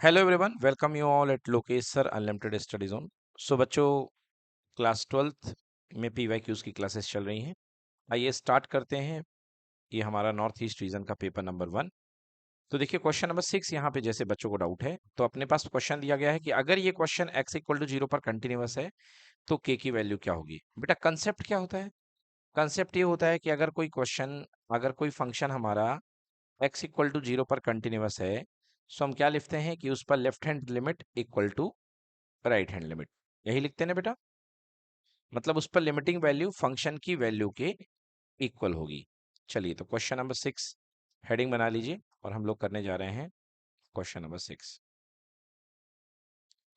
Hello everyone, welcome you all at Lokesh sir unlimited study zone. So बच्चों, class 12th में PYQs की classes चल रही हैं। आइए स्टार्ट करते हैं। ये हमारा नॉर्थ ईस्ट रीजन का पेपर नंबर 1। तो देखिए क्वेश्चन नंबर 6 यहाँ पे जैसे बच्चों को डाउट है तो अपने पास क्वेश्चन दिया गया है कि अगर ये क्वेश्चन x इक्वल टू 0 पर कंटिन्यूअस है तो k की वैल्यू क्या होगी। बेटा कंसेप्ट क्या होता है? कंसेप्ट ये होता है कि अगर कोई फंक्शन हमारा x इक्वल टू 0 पर कंटिन्यूअस है, सो हम क्या लिखते हैं कि उस पर left hand limit equal to right hand limit, यही लिखते हैं ना बेटा। मतलब उस पर लिमिटिंग वैल्यू फंक्शन की वैल्यू के इक्वल होगी। चलिए तो क्वेश्चन नंबर 6 हेडिंग बना लीजिए और हम लोग करने जा रहे हैं क्वेश्चन नंबर 6।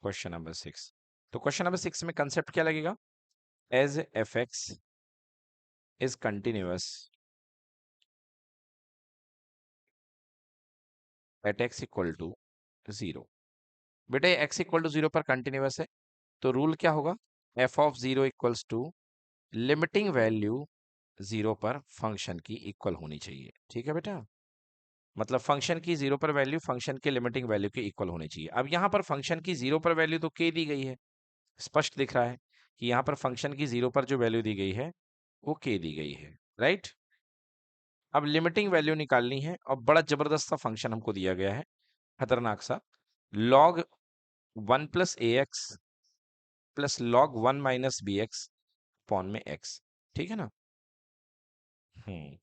क्वेश्चन नंबर 6, तो क्वेश्चन नंबर 6 में कंसेप्ट क्या लगेगा? As f x is continuous at x equal to 0। बेटा एक्स इक्वल टू 0 पर कंटिन्यूअस है तो रूल क्या होगा? F of 0 equals to limiting value 0 पर फंक्शन की इक्वल होनी चाहिए। ठीक है बेटा, मतलब फंक्शन की 0 पर वैल्यू फंक्शन के लिमिटिंग वैल्यू के इक्वल होनी चाहिए। अब यहाँ पर फंक्शन की 0 पर वैल्यू तो k दी गई है, स्पष्ट दिख रहा है कि यहाँ पर फंक्शन की 0 पर जो वैल्यू दी गई है वो k दी गई है, राइट। अब लिमिटिंग वैल्यू निकालनी है और बड़ा जबरदस्त सा फंक्शन हमको दिया गया है, खतरनाक सा, log 1 plus a x plus log 1 minus b x upon में x। ठीक है ना? हम्म,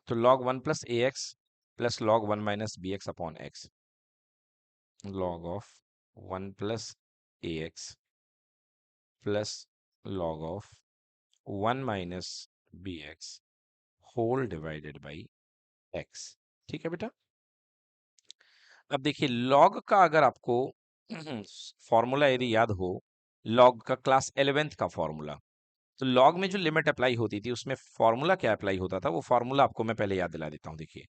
तो log 1 plus a x plus log 1 minus b x upon x, log of 1 plus a x plus log of 1 minus b x whole divided by x. ठीक है बेटा। अब देखिए लॉग का अगर आपको फॉर्मूला यदि याद हो, लॉग का क्लास 11th का फॉर्मूला, तो लॉग में जो लिमिट अप्लाई होती थी उसमें फॉर्मूला क्या अप्लाई होता था, वो फॉर्मूला आपको मैं पहले याद दिला देता हूँ। देखिए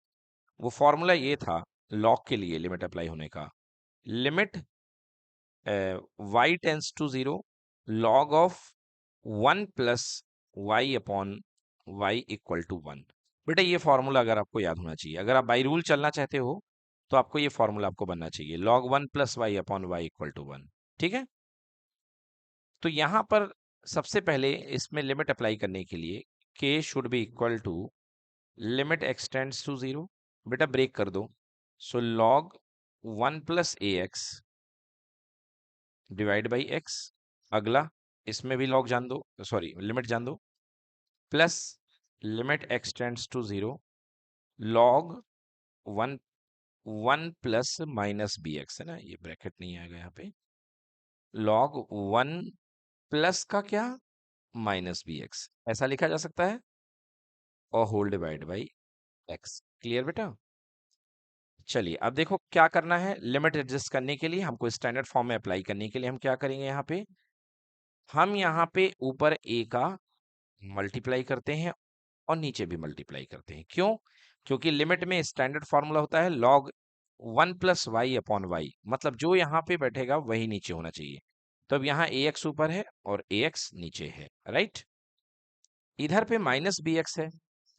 वो फॉर्मूला ये था लॉग के लिए लिमिट अप्लाई होने का, limit y tends to 0 log of 1 plus y upon y equal to 1। बेटा ये फॉर्मूला अगर आपको याद होना चाहिए, अगर आप बाई रूल चलना चाहते हो तो आपको ये फॉर्मूला आपको बनना चाहिए, log 1 plus y upon y equal to 1। ठीक है, तो यहां पर सबसे पहले इसमें लिमिट अप्लाई करने के लिए k should be equal to limit x tends to 0। बेटा ब्रेक कर दो, so log 1 plus a x divide by x. अगला इसमें भी लॉग जान दो, सॉरी लिमिट जान दो, plus limit x tends to 0 log 1 1 plus minus b x, है ना, ये ब्रैकेट नहीं आएगा यहाँ पे, लॉग 1 प्लस का क्या, माइनस बी एक्स, ऐसा लिखा जा सकता है, और whole divide by x. Clear बेटा? चलिए अब देखो क्या करना है, लिमिट एडजस्ट करने के लिए हमको स्टैंडर्ड फॉर्म में अप्लाई करने के लिए हम क्या करेंगे, हम यहाँ पे ऊपर a का मल्टीप्लाई करते हैं और नीचे भी मल्टीप्लाई करते हैं। क्यों? क्योंकि लिमिट में स्टैंडर्ड फॉर्मूला होता है log 1 plus y upon y, मतलब जो यहाँ पे बैठेगा वही नीचे होना चाहिए। तो अब यहाँ ax ऊपर है और ax नीचे है, राइट। इधर पे माइनस बी एक्स है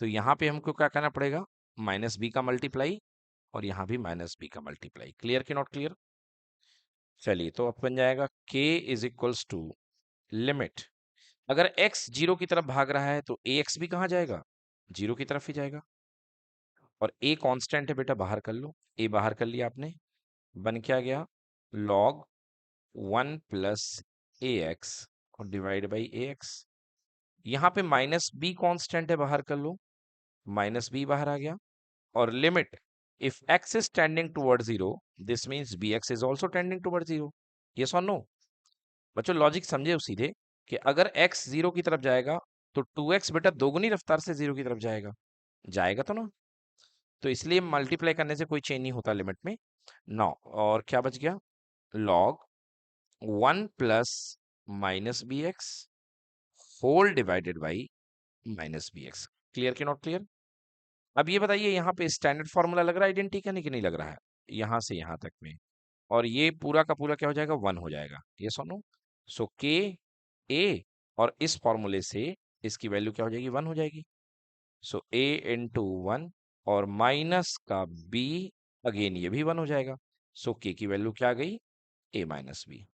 तो यहाँ पे हमको क्या करना पड़ेगा, माइनस बी का मल्टीप्लाई, और यहाँ भी माइनस बी का मल्टीप्लाई। क्लियर कि नॉट क्लियर? चलिए तो अब बन जाएगा k is equals to limit, अगर x 0 की तरफ भाग रहा है तो ax भी कहाँ जाएगा, 0 की तरफ ही जाएगा। और a कांस्टेंट है बेटा, बाहर कर लो, a बाहर कर लिया आपने, बन क्या गया, log 1 प्लस ए एक्स और डिवाइड बाई ए एक्स। यहाँ पे माइनस बी कांस्टेंट है, बाहर कर लो, माइनस बी बाहर आ गया। और limit if x is tending toward 0 this means bx is also tending toward 0। Yes और नो? बच्चों लॉजिक समझे हो सीधे, कि अगर x 0 की तरफ जाएगा तो 2x बेटा दोगुनी रफ्तार से 0 की तरफ जाएगा, जाएगा तो ना। तो इसलिए मल्टीप्लाई करने से कोई चेंज नहीं होता लिमिट में। नौ, और क्या बच गया, log 1 plus minus b x whole divided by minus b x. Clear कि नॉट क्लियर? अब ये बताइए यहाँ पे स्टैंडर्ड फॉर्मूला लग रहा है आइडेंटिटी कि नहीं लग रहा है, यहाँ से यहाँ तक में, और ये पूरा का पूरा क्या हो जाएगा, 1 हो जाएगा। ये सुनो, सो के ए, और इस फॉर्मूले से इसकी वैल्यू क्या हो जाएगी, 1 हो जाएगी। सो ए इंटू 1 और माइनस का बी, अगेन ये भी 1 हो जाएगा। सो के की वैल्यू क्या आ गई, a minus b,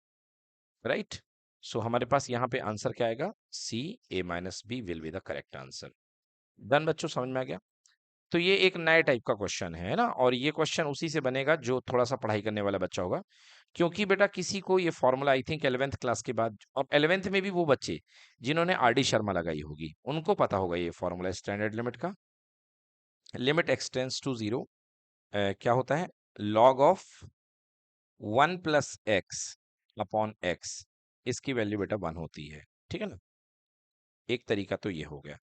right. So हमारे पास यहाँ पे आंसर क्या आएगा, C, a minus b will be the correct answer. Done बच्चों, समझ में आ गया। तो ये एक नए टाइप का क्वेश्चन है ना, और ये क्वेश्चन उसी से बनेगा जो थोड़ा सा पढ़ाई करने वाला बच्चा होगा, क्योंकि बेटा किसी को ये formula I think 11th class के बाद, और 11th में भी वो बच्चे जिन्होंने आरडी शर्मा लगाई होगी उनको पता होगा ये फॉर्मूला स्टैंडर्ड लिमिट का। लिमिट एक्सटेंड्स टू जीरो, क्या होता है, log of 1 plus x upon x, इसकी वैल्यू बेटा 1 होती है, ठीक है ना। एक तरीका तो ये हो गया।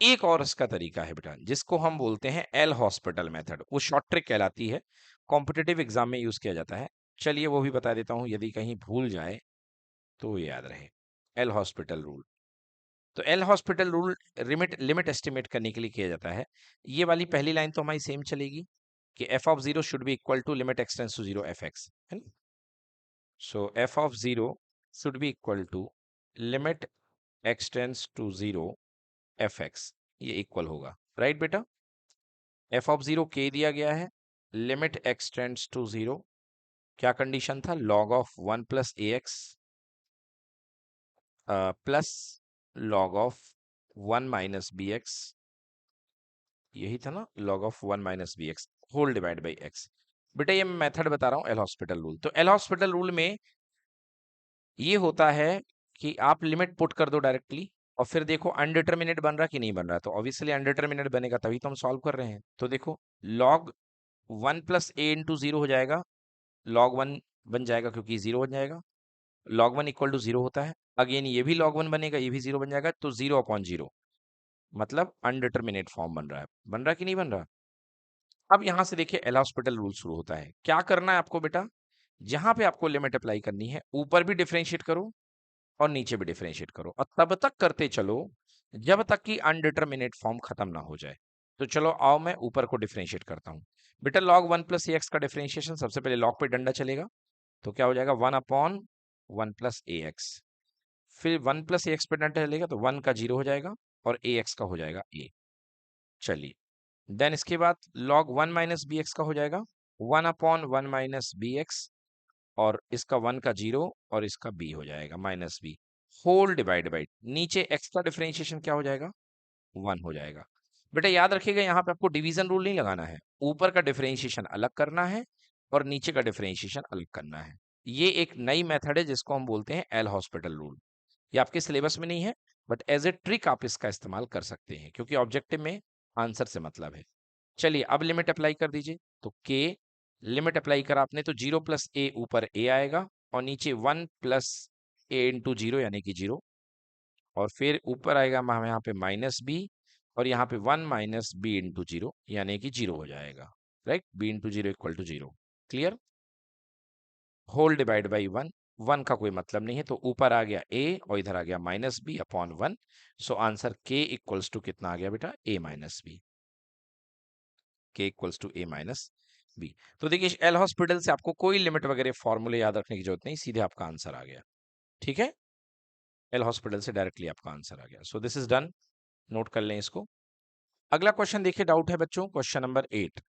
एक और इसका तरीका है बेटा जिसको हम बोलते हैं एल हॉस्पिटल मेथड, वो शॉर्ट ट्रिक कहलाती है, कॉम्पिटिटिव एग्जाम में यूज किया जाता है। चलिए वो भी बता देता हूं, यदि कहीं भूल जाए तो याद रहे। एल हॉस्पिटल रूल, तो L hospital rule limit limit estimate करने के लिए किया जाता है। ये वाली पहली लाइन तो हमारी सेम चलेगी कि f of zero should be equal to limit x tends to zero f x, है ना। So f of zero should be equal to limit x tends to zero f x, ये इक्वल होगा, राइट बेटा। F of zero के दिया गया है, limit x tends to zero, क्या कंडीशन था, log of 1 plus a x plus log of 1 minus b x, यही था ना, log of 1 minus b x whole divide by x. बेटा ये मैं मेथड बता रहा हूँ एल हॉस्पिटल रूल। तो एल हॉस्पिटल रूल में ये होता है कि आप लिमिट पुट कर दो डायरेक्टली, और फिर देखो अनडिटर्मिनेट बन रहा कि नहीं बन रहा, तो ऑब्वियसली अनडिटर्मिनेट बनेगा तभी तो हम सॉल्व कर रहे हैं। तो देखो लॉग 1 प्लस ए इंटू जीरो हो जाएगा, लॉग 1 बन जाएगा क्योंकि जीरो बन जाएगा, लॉग 1 इक्वल टू जीरो होता है, अगेन ये भी log 1 बनेगा, ये भी जीरो बन जाएगा, तो जीरो अपॉन जीरो, मतलब अनडिटर्मिनेट फॉर्म बन रहा है कि नहीं बन रहा। अब यहां से देखिए एल हॉस्पिटल रूल शुरू होता है, क्या करना है आपको बेटा, जहां पे आपको लिमिट अप्लाई करनी है ऊपर भी डिफरेंशिएट करो और नीचे भी डिफरेंशिएट करो, और तब तक करते चलो जब तक कि अनडिटर्मिनेट फॉर्म खत्म ना हो जाए। तो चलो आओ मैं ऊपर को डिफरेंशिएट करता हूं। बेटा log 1 प्लस एक्स का डिफरेंशिएशन, सबसे पहले log पे डंडा चलेगा, तो क्या हो जाएगा 1 अपॉन 1 प्लस ए एक्स, फिर 1 प्लस ए एक्स पे डंडा चलेगा तो 1 का जीरो हो जाएगा और ए एक्स का हो जाएगा ए। चलिए देन इसके बाद log 1 माइनस बी एक्स का हो जाएगा 1 अपॉन 1 माइनस बी एक्स, और इसका 1 का जीरो और इसका बी हो जाएगा minus b, whole divide by नीचे एक्स का डिफरेंशिएशन क्या हो जाएगा, 1 हो जाएगा। बेटा याद रखिएगा यहाँ पे आपको डिवीजन रूल नहीं लगाना है, ऊपर का डिफरेंशिएशन अलग करना है और नीचे का डिफरेंशिएशन अलग करना है। ये एक नई मेथड है जिसको हम बोलते हैं एल हॉस्पिटल रूल। ये आपके सिलेबस में नहीं है, बट एज ए ट्रिक आप इसका इस्तेमाल कर सकते हैं क्योंकि ऑब्जेक्टिव में आंसर से मतलब है। चलिए अब लिमिट अप्लाई कर दीजिए, तो के लिमिट अप्लाई करा आपने तो जीरो प्लस ए ऊपर ए आएगा और नीचे 1 प्लस ए इंटू जीरो यानी कि जीरो, और फिर ऊपर आएगा हमें यहाँ पे माइनस बी, और यहाँ पे 1 माइनस बी इंटू जीरो यानी कि जीरो हो जाएगा, right, b into zero equal to zero, clear. Whole divide by 1, 1 का कोई मतलब नहीं है तो ऊपर आ गया a और इधर आ गया minus b upon 1। So answer k equals to कितना आ गया बेटा, a minus b, k equals to a minus b. तो देखिए एल हॉस्पिटल से आपको कोई लिमिट वगैरह फॉर्मूले याद रखने की जरूरत नहीं, सीधे आपका आंसर आ गया, ठीक है। एल हॉस्पिटल से डायरेक्टली आपका आंसर आ गया। सो दिस इज डन, नोट कर लें इसको। अगला क्वेश्चन देखिए, डाउट है बच्चों, क्वेश्चन नंबर 8।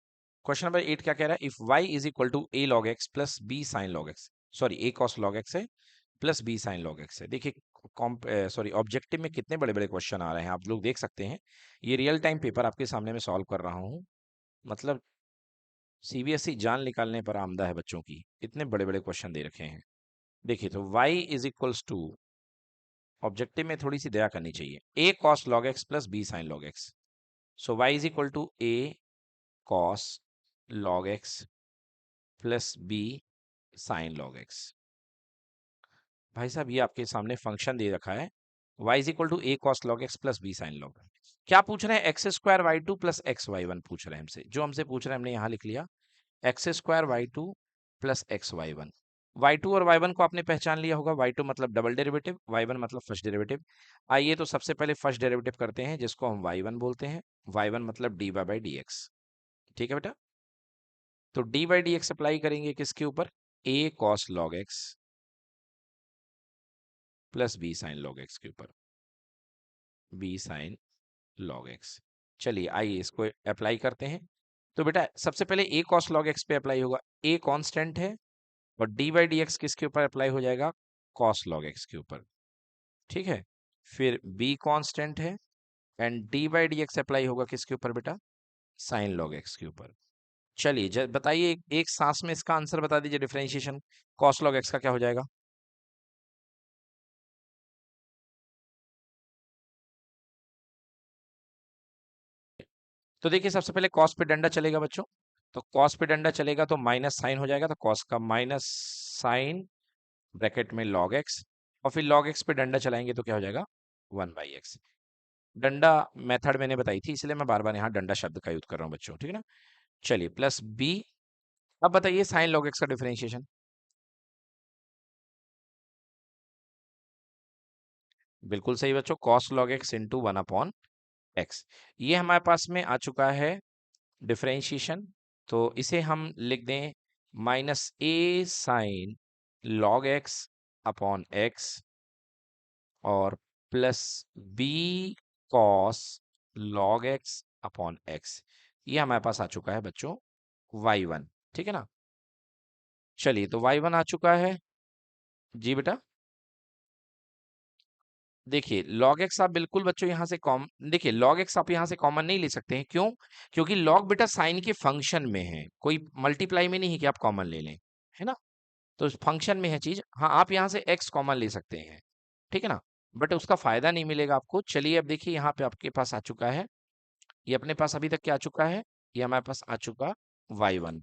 क्वेश्चन नंबर 8 क्या कह रहा है, if y is equal to a log x plus b sin log x, sorry a cos log x है plus b sin log x है। देखिए सॉरी ऑब्जेक्टिव में कितने बड़े बड़े क्वेश्चन आ रहे हैं आप लोग देख सकते हैं, ये रियल टाइम पेपर आपके सामने में सॉल्व कर रहा हूँ, मतलब सीबीएसई जान निकालने पर आमदा है बच्चों की, इतने बड़े बड़े क्वेश्चन दे रखे हैं। देखिए तो y is equals to, objective में थोड़ी सी दया करनी चाहिए, a cos log x plus b sin log x, so y is equal to a cos log x plus b sin log x। भाई साहब ये आपके सामने फंक्शन दे रखा है, y is equal to a cos log x plus b sign log, क्या पूछ रहे हैं, x square y two plus x y one पूछ रहे हैं हमसे, जो हमसे पूछ रहे हैं हमने यहाँ लिख लिया x square y two plus x y one. Y two और वाई वन को आपने पहचान लिया होगा, वाई टू मतलब डबल डेरिवेटिव, वाई वन मतलब फर्स्ट डेरिवेटिव। आइए तो सबसे पहले फर्स्ट डेरिवेटिव करते हैं जिसको हम वाई वन बोलते हैं, वाई वन मतलब d y by d x, ठीक है बेटा। तो d by d x apply करेंगे किसके ऊपर, a cos log x plus b sign log x के ऊपर, बी साइन लॉग एक्स। चलिए आइए इसको अप्लाई करते हैं, तो बेटा सबसे पहले ए कॉस लॉग एक्स पे अप्लाई होगा, ए कांस्टेंट है और डी बाई डी एक्स किसके ऊपर अप्लाई हो जाएगा, कॉस लॉग एक्स के ऊपर, ठीक है। फिर बी कांस्टेंट है and D by d x apply होगा किसके ऊपर बेटा, साइन लॉग एक्स के ऊपर। चलिए बताइए एक सांस में इसका आंसर बता दीजिए, डिफरेंशिएशन कॉस लॉग एक्स का क्या हो जाएगा। तो देखिए सबसे पहले कॉस पे डंडा चलेगा बच्चों, तो कॉस पे डंडा चलेगा तो माइनस साइन हो जाएगा, तो कॉस का माइनस साइन ब्रैकेट में लॉग एक्स, और फिर लॉग एक्स पे डंडा चलाएंगे तो क्या हो जाएगा, 1/x। डंडा मेथड मैंने बताई थी इसलिए मैं बार बार यहाँ डंडा शब्द का यूज कर रहा हूँ बच्चों, ठीक है ना। चलिए प्लस बी। अब बताइए साइन लॉग एक्स का डिफरेंशिएशन। बिल्कुल सही बच्चों, cos log x into 1/x। ये हमारे पास में आ चुका है डिफरेंशिएशन। तो इसे हम लिख दें minus a sine log x upon x और plus b cos log x upon x. ये हमारे पास आ चुका है बच्चों y1, ठीक है ना। चलिए तो y1 आ चुका है। जी बेटा, देखिए log x आप बिल्कुल बच्चों यहाँ से कॉम देखिए log x आप यहाँ से कॉमन नहीं ले सकते हैं, क्यों, क्योंकि log बेटा साइन के फंक्शन में है, कोई मल्टीप्लाई में नहीं है कि आप कॉमन ले लें, है ना। तो फंक्शन में है चीज, हाँ आप यहाँ से x कॉमन ले सकते हैं, ठीक है ना, बट उसका फायदा नहीं मिलेगा आपको। चलिए अब देखिए यहाँ पे आपके पास आ चुका है, ये अपने पास अभी तक क्या आ चुका है, ये हमारे पास आ चुका y1,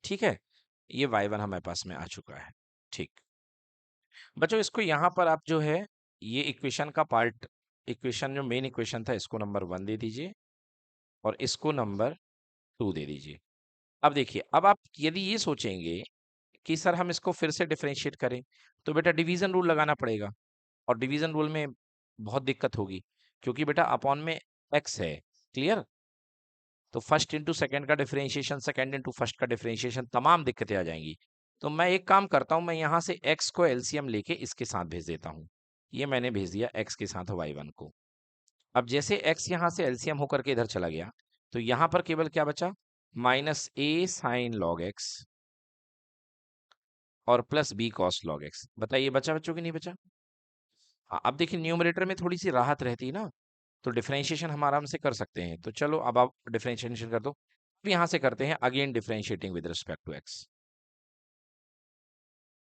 ठीक है, ये y1 हमारे पास में आ चुका है, ठीक। बच्चों इसको यहाँ पर आप जो है ये इक्वेशन का पार्ट, इक्वेशन जो मेन इक्वेशन था इसको नंबर 1 दे दीजिए और इसको नंबर 2 दे दीजिए। अब देखिए अब आप यदि ये सोचेंगे कि सर हम इसको फिर से डिफरेंशिएट करें, तो बेटा डिवीजन रूल लगाना पड़ेगा, और डिवीजन रूल में बहुत दिक्कत होगी, क्योंकि बेटा अपॉन में एक्स है, क्लियर। तो फर्स्ट इंटू सेकंड का डिफरेंशिएशन, सेकंड इंटू फर्स्ट का डिफरेंशिएशन, तमाम दिक्कतें आ जाएंगी। तो मैं एक काम करता हूं, मैं यहां से x को एलसीएम लेके इसके साथ भेज देता हूं। ये मैंने भेज दिया x के साथ y1 को। अब जैसे x यहां से एलसीएम होकर के इधर चला गया, तो यहां पर केवल क्या बचा, minus a sine log x और plus b cos log x. बताइए बचा बच्चों की नहीं बचा। हाँ अब देखिए न्यूमरेटर में थोड़ी सी राहत रहती है ना, तो डिफरेंशिएशन हम आराम से कर सकते हैं। तो चलो अब आप डिफरेंशिएशन कर दो। अब यहाँ से करते हैं again differentiating with respect to x,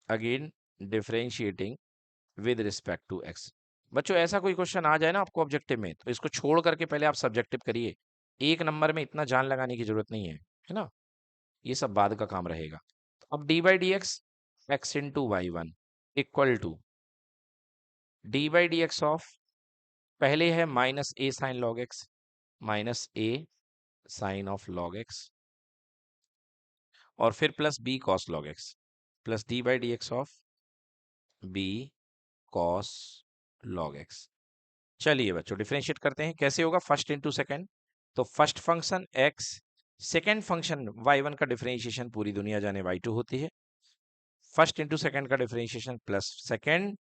again differentiating with respect to x. बच्चों ऐसा कोई क्वेश्चन आ जाए ना आपको ऑब्जेक्टिव में, तो इसको छोड़ करके पहले आप सब्जेक्टिव करिए, एक नंबर में इतना जान लगाने की जरूरत नहीं है ना, ये सब बाद का काम रहेगा। तो अब d by d x x into y1 equal to d by d x of, पहले है minus a sine log x, minus a sine of log x और फिर plus b cos log x, plus d by d x of b cos log x. चलिए बच्चों differentiate करते हैं, कैसे होगा, फर्स्ट इंटू सेकेंड, तो first function x, second function y1 का डिफरेंशिएशन पूरी दुनिया जाने y2 होती है, फर्स्ट इंटू सेकेंड का differentiation plus second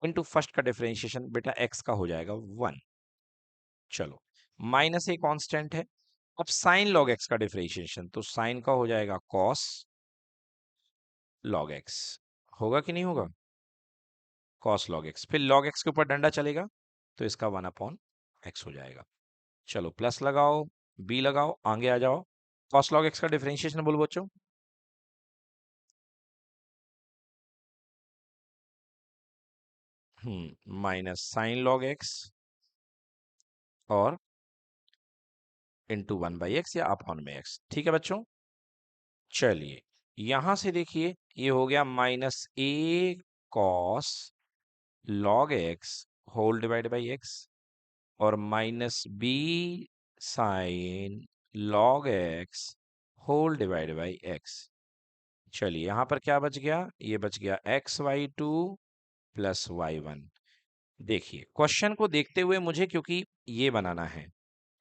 into first का डिफरेंशिएशन बेटा x का हो जाएगा 1। चलो माइनस ए कांस्टेंट है, अब साइन लॉग एक्स का डिफरेंशिएशन, तो साइन का हो जाएगा कॉस लॉग एक्स, होगा कि नहीं होगा, कॉस लॉग एक्स, फिर लॉग एक्स के ऊपर डंडा चलेगा तो इसका 1/x हो जाएगा। चलो प्लस लगाओ, बी लगाओ, आगे आ जाओ, कॉस लॉग एक्स का डिफरेंशिएशन बोलो बच्चों। माइनस साइन लॉग एक्स और इंटू 1/x या अपॉन में एक्स, ठीक है बच्चों। चलिए यहां से देखिए ये हो गया minus a cos log x whole divide by x और minus b sign log x whole divide by x. चलिए यहाँ पर क्या बच गया, ये बच गया xy2 प्लस y1। देखिए क्वेश्चन को देखते हुए मुझे क्योंकि ये बनाना है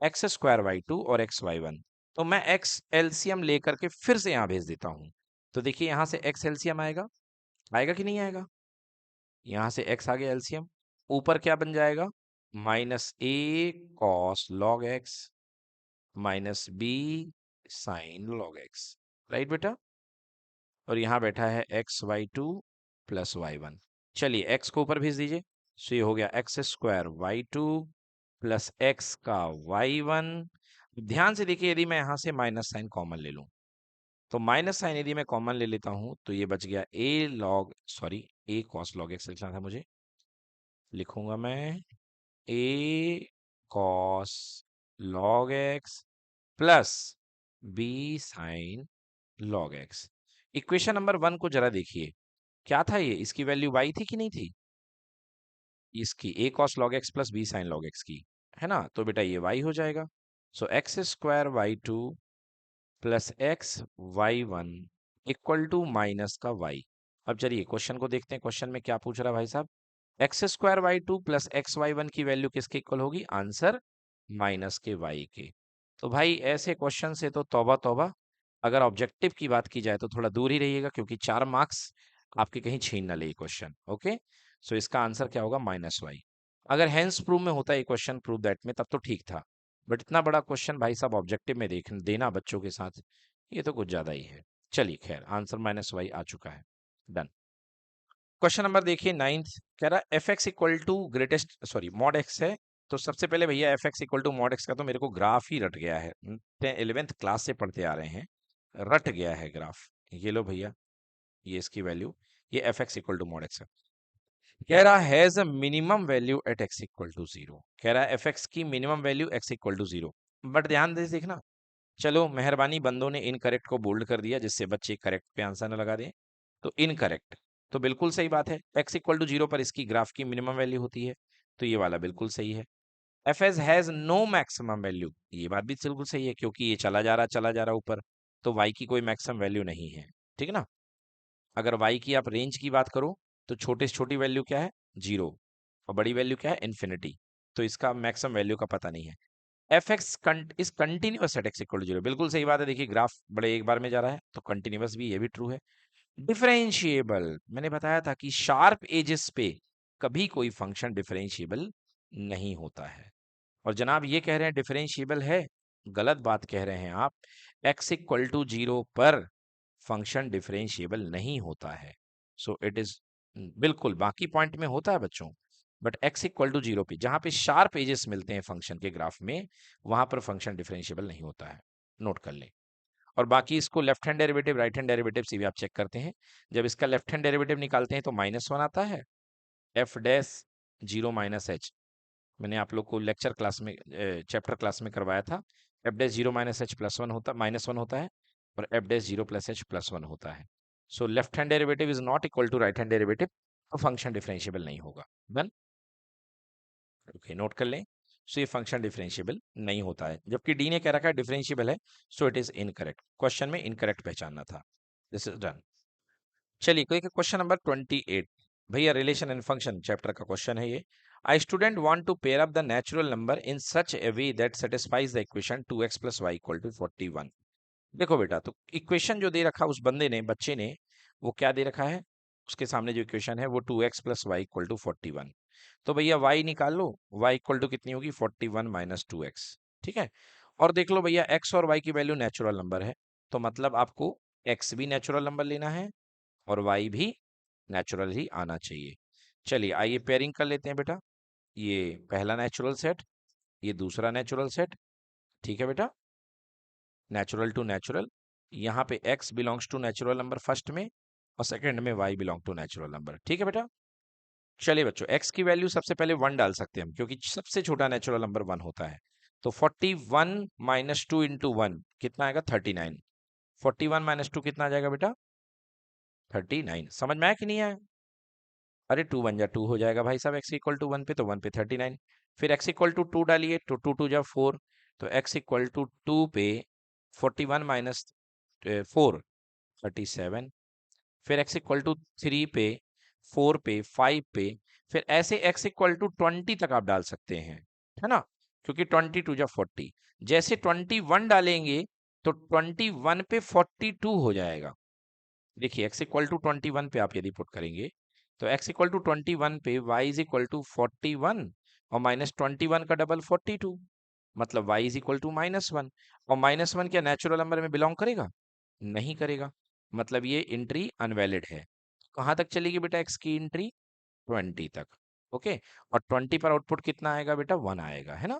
एक्स स्क्वायर y2 और एक्स y1, तो मैं x एलसीएम लेकर के फिर से यहाँ भेज देता हूँ। तो देखिए यहाँ से x एलसीएम आएगा, आएगा कि नहीं आएगा, यहाँ से x आ गया एलसीएम, ऊपर क्या बन जाएगा, minus a cos log x minus b sign log x, right बेटा। और यहाँ बैठा है x y two plus y one. चलिए एक्स को ऊपर भेज दीजिए, सो ये हो गया x square y two plus x का वाई वन। ध्यान से देखिए, यदि मैं यहाँ से माइनस साइन कॉमन ले लूँ, तो माइनस साइन यदि मैं कॉमन ले लेता हूँ तो ये बच गया ए कॉस लॉग एक्स लिखना था मुझे, लिखूंगा मैं a cos log x plus b sign log x. Equation number one को जरा देखिए, क्या था ये, इसकी वैल्यू y थी कि नहीं थी, इसकी a cos log x plus b sin log x की, है ना, तो बेटा ये y हो जाएगा। So x square y two plus x y one equal to minus का y। अब चलिए क्वेश्चन को देखते हैं, क्वेश्चन में क्या पूछ रहा है भाई साहब। X square y two plus x y one की वैल्यू किसके इक्वल होगी, आंसर माइनस के y के। तो भाई ऐसे क्वेश्चन से तो तौबा तौबा, अगर ऑब्जेक्टिव की बात की जाए तो थोड़ा दूर ही रहिएगा, क्योंकि 4 मार्क्स आपके कहीं छीन ना ले क्वेश्चन। ओके, सो इसका आंसर क्या होगा, माइनस वाई। अगर हेंस प्रूव में होता है क्वेश्चन, प्रूव दैट में, तब तो ठीक था, बट इतना बड़ा क्वेश्चन भाई साहब ऑब्जेक्टिव में देख देना बच्चों के साथ, ये तो कुछ ज्यादा ही है। चलिए खैर, आंसर माइनस वाई आ चुका है, डन। क्वेश्चन नंबर देखिए नाइन्थ, कह रहा है f x equal to greatest sorry mod x है। तो सबसे पहले भैया f x equal to mod x का तो मेरे को ग्राफ ही रट गया है, 11th क्लास से पढ़ते आ रहे हैं, रट गया है ग्राफ। ये लो भैया, ये इसकी वैल्यू, ये f x equal to mod x है। कह रहा has a minimum value at x equal to zero, कह रहा है एफ एक्स की minimum value x equal to zero. But ध्यान दे देखना, चलो मेहरबानी बंदों ने इनकरेक्ट को बोल्ड कर दिया जिससे बच्चे करेक्ट पे आंसर न लगा दें। तो इनकरेक्ट, तो बिल्कुल सही बात है, x इक्वल टू जीरो पर इसकी ग्राफ की मिनिमम वैल्यू होती है, तो ये वाला बिल्कुल सही है। F x has no maximum value, ये बात भी बिल्कुल सही है, क्योंकि ये चला जा रहा ऊपर, तो y की कोई मैक्सिमम वैल्यू नहीं है, ठीक है ना। अगर y की आप रेंज की बात करो, तो छोटे से छोटी वैल्यू क्या है, जीरो, और बड़ी वैल्यू क्या है, इन्फिनिटी। तो इसका मैक्सिमम वैल्यू का पता नहीं है। F x is continuous at x equal to zero, बिल्कुल सही बात है, देखिए ग्राफ बड़े एक बार में जा रहा है, तो कंटिन्यूअस भी, ये भी ट्रू है। डिफरेंशिएबल, मैंने बताया था कि शार्प एजेस पे कभी कोई फंक्शन डिफरेंशिएबल नहीं होता है। और जनाब ये कह रहे हैं डिफरेंशिएबल है, गलत बात कह रहे हैं आप। एक्स इक्वल टू जीरो पर फंक्शन डिफरेंशिएबल नहीं होता है, सो इट इज, बिल्कुल बाकी पॉइंट में होता है बच्चों, but x equal to zero पे जहां पे शार्प एजेस मिलते हैं फंक्शन के ग्राफ में, वहां पर फंक्शन डिफरेंशिएबल नहीं होता है, नोट कर लें। और बाकी इसको left hand derivative right hand derivative से भी आप चेक करते हैं, जब इसका लेफ्ट हैंड डेरिवेटिव निकालते हैं तो -1 आता है, f dash zero minus h, मैंने आप लोग को लेक्चर क्लास में चैप्टर क्लास में करवाया था, f dash zero minus h plus one होता -1 होता है, और f dash zero plus h plus one होता है। So left hand derivative is not equal to right hand derivative, तो फंक्शन डिफरेंशिएबल नहीं होगा। डन, ओके, नोट कर लें। सो ये फंक्शन डिफरेंशिएबल नहीं होता है, जबकि डी ने कह रखा है डिफरेंशिएबल है, so it is incorrect, question में इनकरेक्ट पहचानना था। This is done. चलिए कोई क्वेश्चन नंबर 28, भैया रिलेशन एंड फंक्शन चैप्टर का क्वेश्चन है ये। I student want to pair up the natural number in such a way that satisfies the equation 2x plus y equal to 41। देखो बेटा, तो equation जो दे रखा उस बंदे ने, बच्चे ने, वो क्या दे रखा है, उसके सामने जो इक्वेशन है वो 2x plus y equal to 41। तो भैया y निकाल लो, y इक्वल टू कितनी होगी, 41 माइनस 2x, ठीक है। और देख लो भैया x और y की वैल्यू नेचुरल नंबर है, तो मतलब आपको x भी नेचुरल नंबर लेना है और y भी नेचुरल ही आना चाहिए। चलिए आइए पेयरिंग कर लेते हैं बेटा, ये पहला नेचुरल सेट, ये दूसरा नेचुरल सेट, ठीक है बेटा, नेचुरल टू नेचुरल, यहाँ पे x belongs to natural number first में, और सेकंड में y belong to natural number, ठीक है बेटा। चलिए बच्चों, x की वैल्यू सबसे पहले 1 डाल सकते हैं हम, क्योंकि सबसे छोटा नेचुरल नंबर 1 होता है। तो 41 माइनस टू इंटू वन कितना आएगा, 39। 41 माइनस टू कितना आ जाएगा बेटा, 39। समझ में आया कि नहीं आया, अरे 2 1 जा 2 हो जाएगा भाई साहब, x इक्वल टू 1 पे, तो 1 पे 39। फिर x इक्वल टू 2 डालिए, तो 2 2 जा 4, तो x इक्वल टू 2 पे 41 माइनस 4 37। फिर x इक्वल टू 3 पे, 4 पे, 5 पे, फिर ऐसे x इक्वल टू 20 तक आप डाल सकते हैं, है ना, क्योंकि 20 2 जा 40। जैसे 21 डालेंगे तो 21 पे 42 हो जाएगा। देखिए x इक्वल टू 21 पे आप यदि पुट करेंगे, तो x इक्वल टू 21 पे y इज इक्वल टू 41, और माइनस 21 का डबल 42, मतलब y इज इक्वल टू -1, और -1 क्या नेचुरल नंबर में बिलोंग करेगा? नहीं करेगा, मतलब ये एंट्री अनवैलिड है। कहाँ तक चलेगी बेटा x की एंट्री? 20 तक। ओके, और 20 पर आउटपुट कितना आएगा बेटा? 1 आएगा, है ना?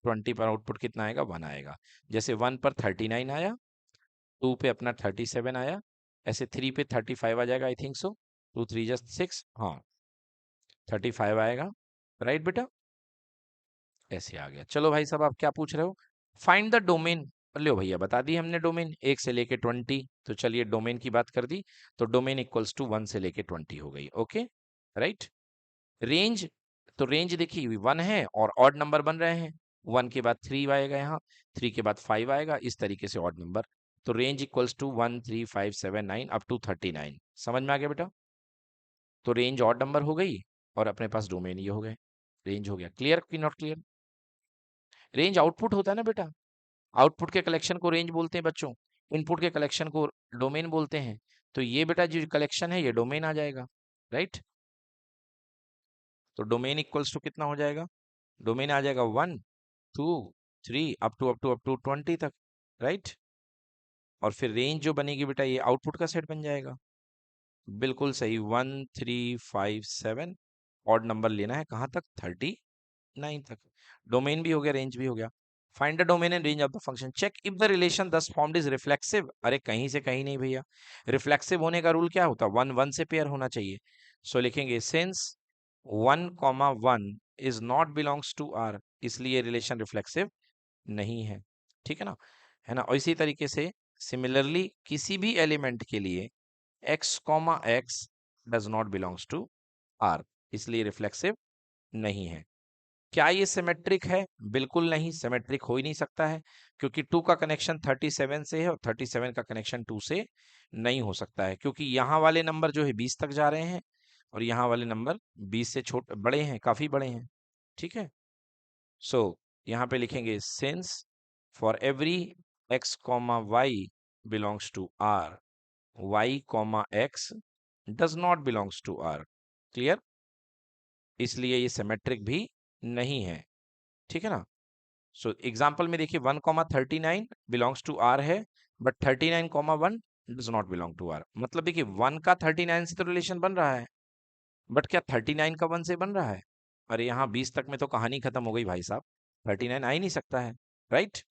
20 पर आउटपुट कितना आएगा? 1 आएगा। जैसे 1 पर 39 आया, 2 पे अपना 37 आया, ऐसे 3 पे 35 आ जाएगा, आई थिंक सो। 2 3 जस्ट 6, हाँ 35 आएगा, राइट बेटा? ऐसे आ गया। चलो भाई साहब, आप क्या पूछ रहे हो? Find the domain. लो भैया, बता दी हमने डोमेन 1 से लेके 20, तो चलिए डोमेन की बात कर दी। तो डोमेन इक्वल्स टू 1 से लेके 20 हो गई, ओके राइट। रेंज, तो रेंज देखिए 1 है और ऑड नंबर बन रहे हैं। 1 के बाद 3 आएगा, यहाँ 3 के बाद 5 आएगा, इस तरीके से ऑड नंबर। तो range equals to 1 3 5 7 9 up to 39। समझ में आ गया बेटा? तो रेंज ऑड नंबर हो गई और अपने पास डोमेन ये हो गए। रेंज हो गया। क्लियर कि नॉट क्लियर? रेंज आउटपुट होता है ना बेटा, आउटपुट के कलेक्शन को रेंज बोलते हैं बच्चों, इनपुट के कलेक्शन को डोमेन बोलते हैं। तो ये बेटा जो कलेक्शन है ये डोमेन आ जाएगा, राइट। तो डोमेन इक्वल्स टू कितना हो जाएगा? डोमेन आ जाएगा 1 2 3 अप टू 20 तक, राइट। और फिर रेंज जो बनेगी बेटा ये आउटपुट का सेट बन जाएगा। बिल्कुल सही, 1 3 5 7, ऑड नंबर लेना है कहाँ तक? 39 तक। डोमेन भी हो गया, रेंज भी हो गया। Find the domain and range of the function, check if the relation thus formed is reflexive. अरे कहीं से कहीं नहीं भैया, रिफ्लेक्सिव होने का रूल क्या होता है? 1 1 से पेयर होना चाहिए। सो लिखेंगे since 1 1 is not belongs to r, इसलिए रिलेशन रिफ्लेक्सिव नहीं है, ठीक है ना? है ना? और इसी तरीके से सिमिलरली किसी भी एलिमेंट के लिए x, does not belongs to r, इसलिए रिफ्लेक्सिव नहीं है। क्या ये सिमेट्रिक है? बिल्कुल नहीं, सिमेट्रिक हो ही नहीं सकता है, क्योंकि 2 का कनेक्शन 37 से है और 37 का कनेक्शन 2 से नहीं हो सकता है, क्योंकि यहाँ वाले नंबर जो है 20 तक जा रहे हैं और यहाँ वाले नंबर 20 से छोटे बड़े हैं, काफी बड़े हैं, ठीक है। सो यहाँ पे लिखेंगे since for every x comma y belongs to r, y comma x does not belongs to r. Clear? इसलिए ये सिमेट्रिक भी नहीं है, ठीक है ना? सो एग्जाम्पल में देखिए 1 कॉमा 39 बिलोंग्स टू आर है, but 39 comma 1 does not belong to r. मतलब देखिए 1 का 39 से तो रिलेशन बन रहा है, बट क्या 39 का 1 से बन रहा है? अरे यहाँ 20 तक में तो कहानी खत्म हो गई भाई साहब, 39 आ ही नहीं सकता है, राइट।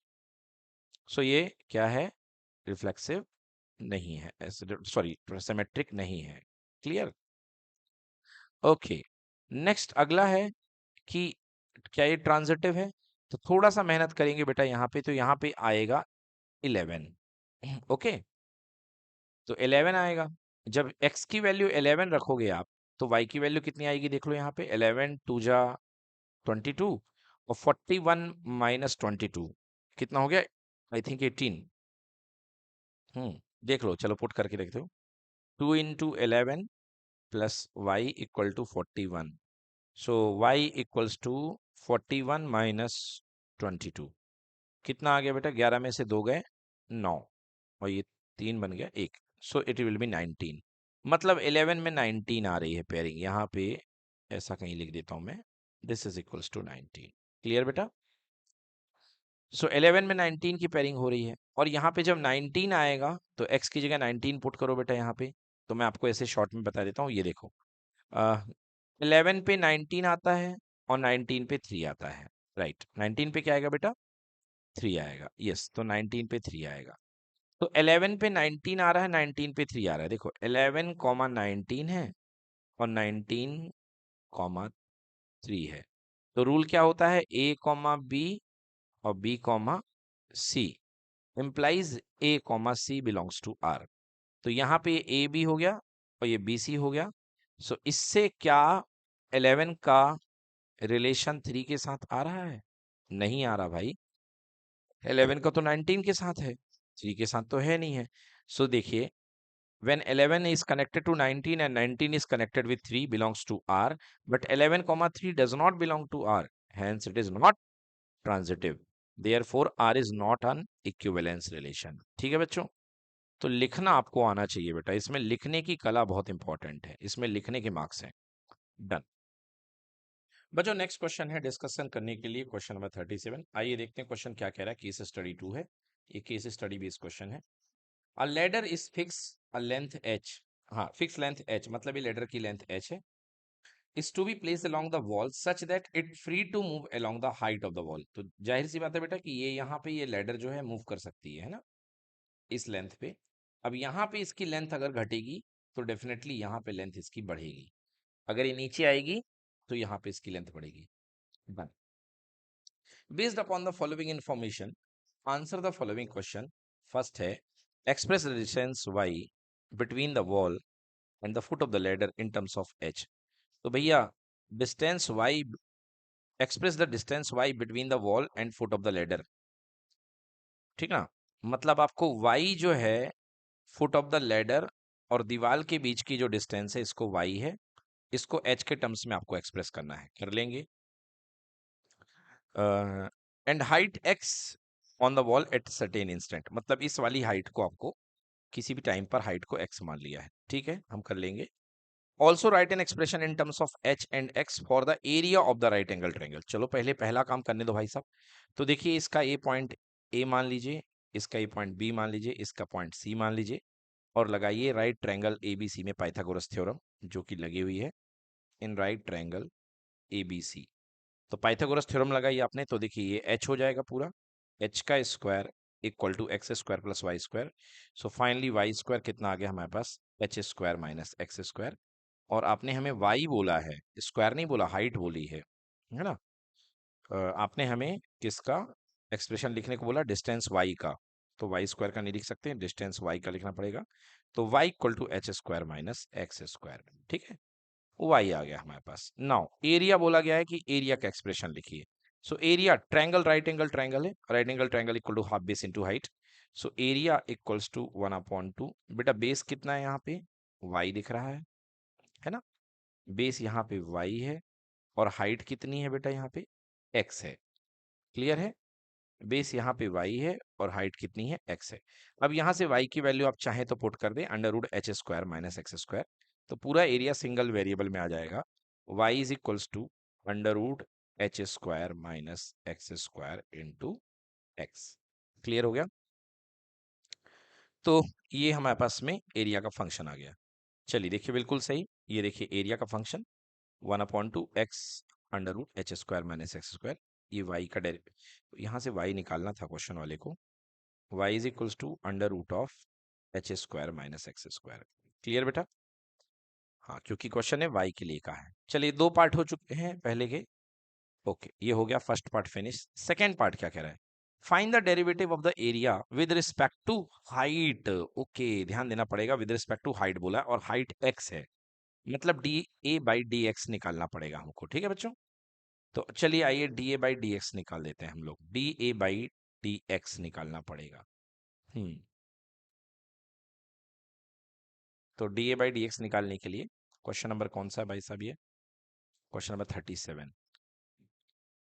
सो ये क्या है? रिफ्लेक्सिव नहीं है, सॉरी सिमेट्रिक नहीं है। क्लियर? ओके, नेक्स्ट अगला है कि क्या ये ट्रांजिटिव है? तो थोड़ा सा मेहनत करेंगे बेटा यहाँ पे, तो यहाँ पे आएगा 11। ओके, तो 11 आएगा। जब x की वैल्यू 11 रखोगे आप, तो y की वैल्यू कितनी आएगी? देख लो यहाँ पे, 11 2 जा 22 और 41 माइनस 22 कितना हो गया? I think 18। देख लो, चलो पुट करके देखते हो। 2 into 11 plus y equal to 41। So y equals to 41 minus 22 कितना आ गया बेटा? 11 में से 2 गए 9 और ये 3 बन गया 1। So it will be 19। मतलब 11 में 19 आ रही है पेयरिंग, यहाँ पे ऐसा कहीं लिख देता हूं मैं, this is equals to 19। Clear बेटा? सो 11 में 19 की पेयरिंग हो रही है, और यहाँ पे जब 19 आएगा तो x की जगह 19 पुट करो बेटा यहाँ पे। तो मैं आपको ऐसे शॉर्ट में बता देता हूँ, ये देखो 11 पे 19 आता है और 19 पे 3 आता है, राइट। 19 पे क्या आएगा बेटा? 3 आएगा, यस। तो 19 पे 3 आएगा। तो 11 पे 19 आ रहा है, 19 पे 3 आ रहा है। देखो 11 कॉमा 19 है और 19 कॉमा 3 है। तो रूल क्या होता है? a कॉमा बी और b comma c implies a comma c belongs to r। तो यहाँ पे a b हो गया और ये b c हो गया। सो इससे क्या 11 का रिलेशन 3 के साथ आ रहा है? नहीं आ रहा भाई, 11 का तो 19 के साथ है, 3 के साथ तो है नहीं है। सो देखिए, when 11 is connected to 19 and 19 is connected with 3 belongs to R, but 11 comma 3 does not belong to R, hence it is not transitive, therefore R is not an equivalence relation। ठीक है बच्चों? तो लिखना आपको आना चाहिए बेटा, इसमें लिखने की कला बहुत इंपॉर्टेंट है, इसमें लिखने के मार्क्स हैं। डन। बच्चों नेक्स्ट क्वेश्चन है डिस्कशन करने के लिए क्वेश्चन नंबर 37। आइए देखते हैं क्वेश्चन क्या कह रहा है। केस स्टडी 2 है, ये केस स्टडी बेस्ड क्वेश्चन है। A ladder is fix a length h, हाँ फिक्स लेंथ h मतलब ये लैडर की लेंथ h है, is to be place along the wall such that it free to move along the height of the wall. तो जाहिर सी बात है बेटा कि ये यहाँ पे ये लैडर जो है मूव कर सकती है ना, इस लेंथ पे। अब यहाँ पे इसकी लेंथ अगर घटेगी तो डेफिनेटली यहाँ पे लेंथ इसकी बढ़ेगी, अगर ये नीचे आएगी तो यहाँ पे इसकी लेंथ बढ़ेगी। Done. Based upon the following information, answer the following question. First है express the distance y between the wall and the foot of the ladder in terms of h। तो भैया distance y, express the distance y between the wall and foot of the ladder, ठीक ना। मतलब आपको y जो है foot of the ladder और दीवार के बीच की जो डिस्टेंस है इसको y है, इसको h के टर्म्स में आपको एक्सप्रेस करना है, कर लेंगे। And height x on the wall at certain instant, मतलब इस वाली हाइट को आपको किसी भी टाइम पर हाइट को x मान लिया है, ठीक है हम कर लेंगे। Also right an expression in terms of h and x for the area of the right angle triangle. चलो पहले पहला काम करने दो भाई साहब। तो देखिए इसका ए पॉइंट ए मान लीजिए, इसका ए पॉइंट बी मान लीजिए, इसका पॉइंट सी मान लीजिए, और लगाइए राइट ट्रायंगल एबीसी में पाइथागोरस थ्योरम जो कि लगी हुई है इन राइट ट्रायंगल एबीसी। तो पाइथागोरस थ्योरम लगाइए आपने, तो देखिए ये h हो जाएगा पूरा, h का square equal to x square plus y square. So finally y square कितना आ गया हमारे पास, h square minus x square. और आपने हमें y बोला है, स्क्वायर नहीं बोला, हाइट बोली है ना। आपने हमें किसका एक्सप्रेशन लिखने को बोला, डिस्टेंस y का। तो वाई स्क्वायर का नहीं लिख सकते, डिस्टेंस y का लिखना पड़ेगा। तो y equal to h square minus x square, ठीक है, वाई आ गया हमारे पास। नाउ एरिया बोला गया है कि एरिया का एक्सप्रेशन लिखिए। So area triangle right angle triangle है, right angle triangle equal to half base into height. So area equals to 1/2। बेटा बेस कितना है यहाँ पे, y दिख रहा है ना, बेस यहाँ पे y है, और हाइट कितनी है बेटा यहाँ पे x है। क्लियर है, बेस यहाँ पे y है और हाइट कितनी है x है। अब यहाँ से y की वैल्यू आप चाहें तो पुट कर दें, under root h square minus x square. तो पूरा एरिया सिंगल वेरिएबल में आ जाएगा, y is equals to under root h square minus x square into x. Clear हो गया। तो ये हमारे पास में एरिया का फंक्शन आ गया। चलिए देखिए बिल्कुल सही, ये देखिए एरिया का function 1/2 x under root h square minus x square, ये y का डेरिवेटिव, यहाँ से y निकालना था क्वेश्चन वाले को। y is equals to under root of h square minus x square. Clear बेटा, हाँ क्योंकि क्वेश्चन है y के लिए का है। चलिए दो पार्ट हो चुके हैं पहले के, ओके ये हो गया first part finish. Second part क्या कह रहा है, find the derivative of the area with respect to height. Okay ध्यान देना पड़ेगा, विद रिस्पेक्ट टू हाइट बोला है और हाइट x है, मतलब D A by d x निकालना पड़ेगा हमको, ठीक है बच्चों। तो चलिए आइए D A by d x निकाल देते हैं हम लोग, D A by d x निकालना पड़ेगा। तो D A by d x निकालने के लिए क्वेश्चन नंबर कौन सा है भाई साहब, ये क्वेश्चन नंबर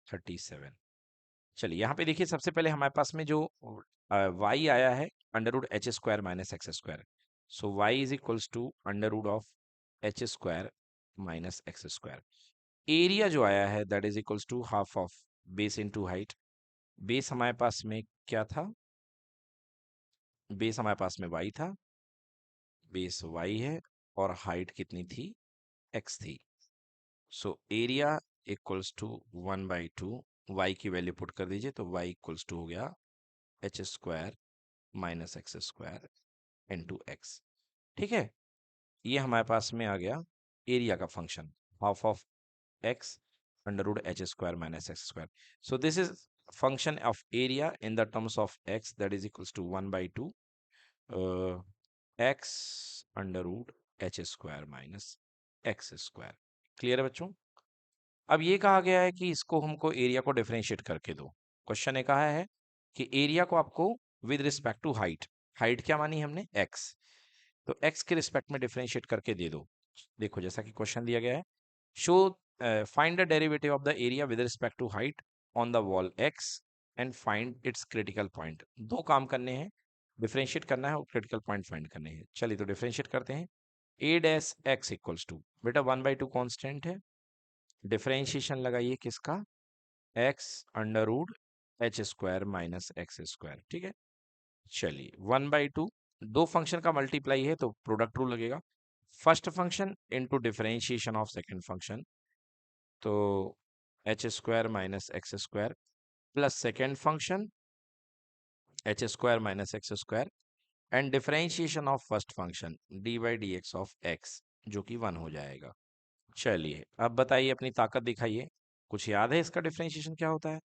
37। चलिए यहाँ पे देखिए सबसे पहले हमारे पास में जो y आया है under root h square minus x square. So y is equals to under root of h square minus x square. Area जो आया है that is equals to half of base into height. Base हमारे पास में क्या था, base हमारे पास में y था, बेस y है, और हाइट कितनी थी, x थी। So area equals to 1/2, y की वैल्यू पुट कर दीजिए, तो y इक्वल्स टू हो गया h square minus x square into x, ठीक है। ये हमारे पास में आ गया एरिया का function, half of x under root h square minus x square. So this is function of area in the terms of x that is equals to 1/2 x under root h square minus x square. Clear है बच्चों। अब ये कहा गया है कि इसको हमको एरिया को डिफरेंशिएट करके दो। क्वेश्चन ने कहा है कि एरिया को आपको with respect to height, height क्या मानी हमने एक्स, तो एक्स के रिस्पेक्ट में डिफरेंशिएट करके दे दो। देखो जैसा कि क्वेश्चन दिया गया है, show find the derivative of the area with respect to height on the wall x and find its critical point. दो काम करने हैं, डिफरेंशिएट करना है और क्रिटिकल पॉइंट फाइंड करने हैं। चलिए तो डिफरेंशिएट करते हैं। A dash x equals to, बेटा 1/2 कांस्टेंट है, डिफरेंशिएशन लगाइए किसका, x under root h square minus x square, ठीक है। चलिए 1/2, दो फंक्शन का मल्टीप्लाई है तो प्रोडक्ट रूल लगेगा। First function into differentiation of second function, तो h square minus x square plus second function h square minus x square and differentiation of first function d by d x of x, जो कि 1 हो जाएगा। चलिए अब बताइए, अपनी ताकत दिखाइए। कुछ याद है इसका डिफरेंशिएशन क्या होता है?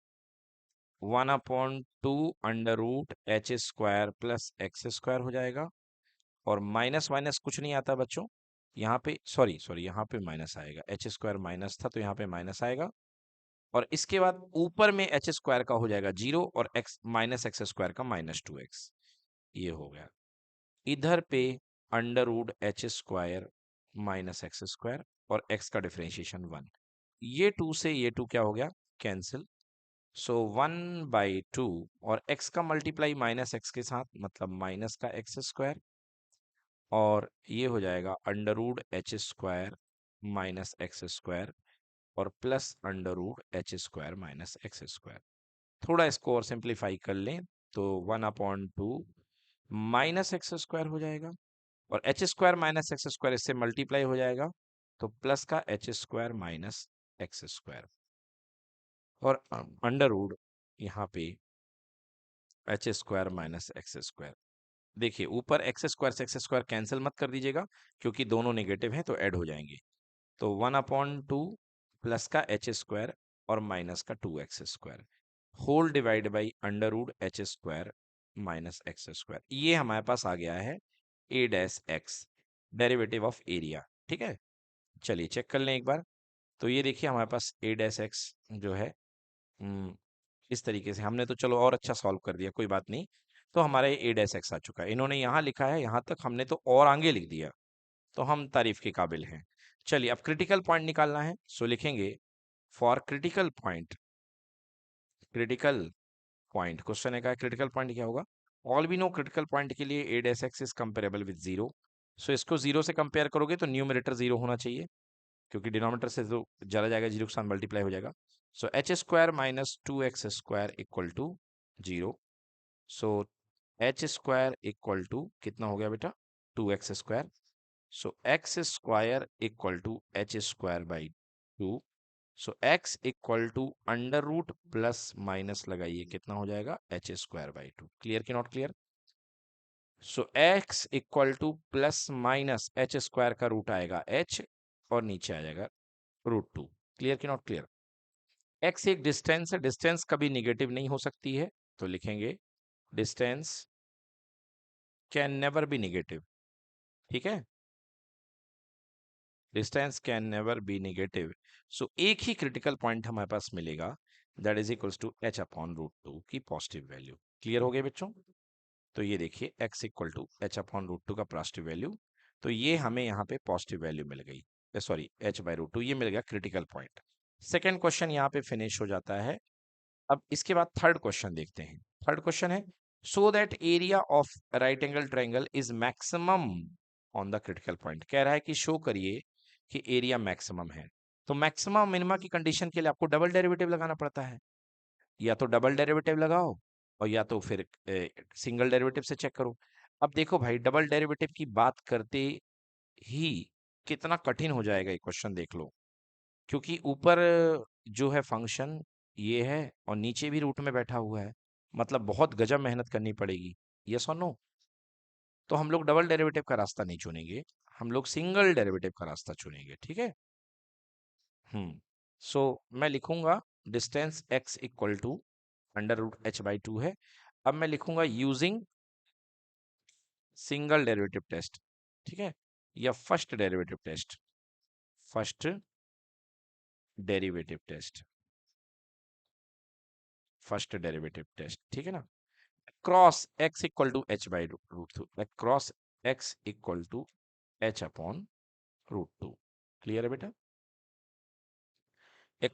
1/2 under root h square plus x square हो जाएगा, और माइनस माइनस कुछ नहीं आता बच्चों, यहाँ पे सॉरी सॉरी यहाँ पे माइनस आएगा, एच स्क्वायर माइनस था तो यहाँ पे माइनस आएगा, और इसके बाद ऊपर में एच स्क्वायर का हो जाएगा 0 और एक्स माइनस एक्स स्क्वायर का -2x, ये हो गया। इधर पे under root h square minus x square और एक्स का डिफरेंशिएशन 1, ये 2 से ये 2 क्या हो गया, कैंसिल। सो 1/2 और x का मल्टीप्लाई माइनस एक्स के साथ मतलब माइनस का एक्स स्क्वायर, और ये हो जाएगा under root h square minus x square और plus under root h square minus x square. थोड़ा इसको और सिंप्लीफाई कर लें तो 1/2 माइनस एक्स स्क्वायर हो जाएगा, और h square minus x square इससे मल्टीप्लाई हो जाएगा, तो प्लस का H square minus x square, और अंडर रूट यहाँ पे H square minus x square. देखिए ऊपर एक्स स्क्वायर से एक्स स्क्वायर कैंसिल मत कर दीजिएगा, क्योंकि दोनों नेगेटिव हैं तो ऐड हो जाएंगे। तो 1/2 प्लस का एच स्क्वायर और माइनस का 2x square whole divide by under root h square minus x square, ये हमारे पास आ गया है a dash x, derivative of area, ठीक है। चलिए चेक कर लें एक बार। तो ये देखिए हमारे पास a डैश एक्स जो है, इस तरीके से हमने तो चलो और अच्छा सॉल्व कर दिया, कोई बात नहीं। तो हमारा ये a डैश एक्स आ चुका है, इन्होंने यहाँ लिखा है यहाँ तक, हमने तो और आगे लिख दिया, तो हम तारीफ के काबिल हैं। चलिए अब क्रिटिकल पॉइंट निकालना है, सो लिखेंगे for critical point, critical point question है का क्रिटिकल पॉइंट क्या होगा, all we know critical point के लिए a dash x is comparable with 0, so इसको 0 से कंपेयर करोगे तो न्यूमरेटर 0 होना चाहिए, क्योंकि डिनोमिनेटर से तो चला जाएगा, 0 के साथ मल्टीप्लाई हो जाएगा। So h square minus 2x square equal to 0, so h square equal to कितना हो गया बेटा, 2x square, so x square equal to h square by 2, so x equal to under root plus minus लगाइए कितना हो जाएगा, h square by 2। Clear कि not clear? So x equal to plus minus h square का root आएगा h, और नीचे आ जाएगा √2। क्लियर कि नॉट क्लियर? x एक डिस्टेंस है, डिस्टेंस कभी निगेटिव नहीं हो सकती है, तो लिखेंगे distance can never be negative, ठीक है, distance can never be negative. So एक ही क्रिटिकल पॉइंट हमारे पास मिलेगा, that is equals to h/√2 की पॉजिटिव वैल्यू। क्लियर हो गए बच्चों? तो ये देखिए x इक्वल टू h/√2 का पॉजिटिव वैल्यू, तो ये हमें यहाँ पे पॉजिटिव वैल्यू मिल गई, सॉरी h/√2, ये मिल गया क्रिटिकल पॉइंट। सेकेंड क्वेश्चन यहाँ पे फिनिश हो जाता है। अब इसके बाद थर्ड क्वेश्चन देखते हैं। थर्ड क्वेश्चन है so that area of right angle triangle is maximum on the critical point, कह रहा है कि शो करिए कि एरिया मैक्सिमम है। तो मैक्सिमम मिनिमा की कंडीशन के लिए आपको डबल डेरिवेटिव लगाना पड़ता है, या तो डबल डेरिवेटिव लगाओ और या तो फिर सिंगल डेरिवेटिव से चेक करो। अब देखो भाई, डबल डेरिवेटिव की बात करते ही कितना कठिन हो जाएगा ये क्वेश्चन, देख लो, क्योंकि ऊपर जो है फंक्शन ये है और नीचे भी रूट में बैठा हुआ है, मतलब बहुत गजब मेहनत करनी पड़ेगी। यस और नो? तो हम लोग डबल डेरिवेटिव का रास्ता नहीं चुनेंगे, हम लोग सिंगल डेरिवेटिव का रास्ता चुनेंगे, ठीक है। सो मैं लिखूंगा distance x equal to under root h/2 है। अब मैं लिखूंगा यूजिंग सिंगल डेरिवेटिव टेस्ट, ठीक है, या first derivative test, first derivative test, first derivative test, ठीक है ना। Cross x equal to h/√2, cross x equal to h/√2। Clear है बेटा?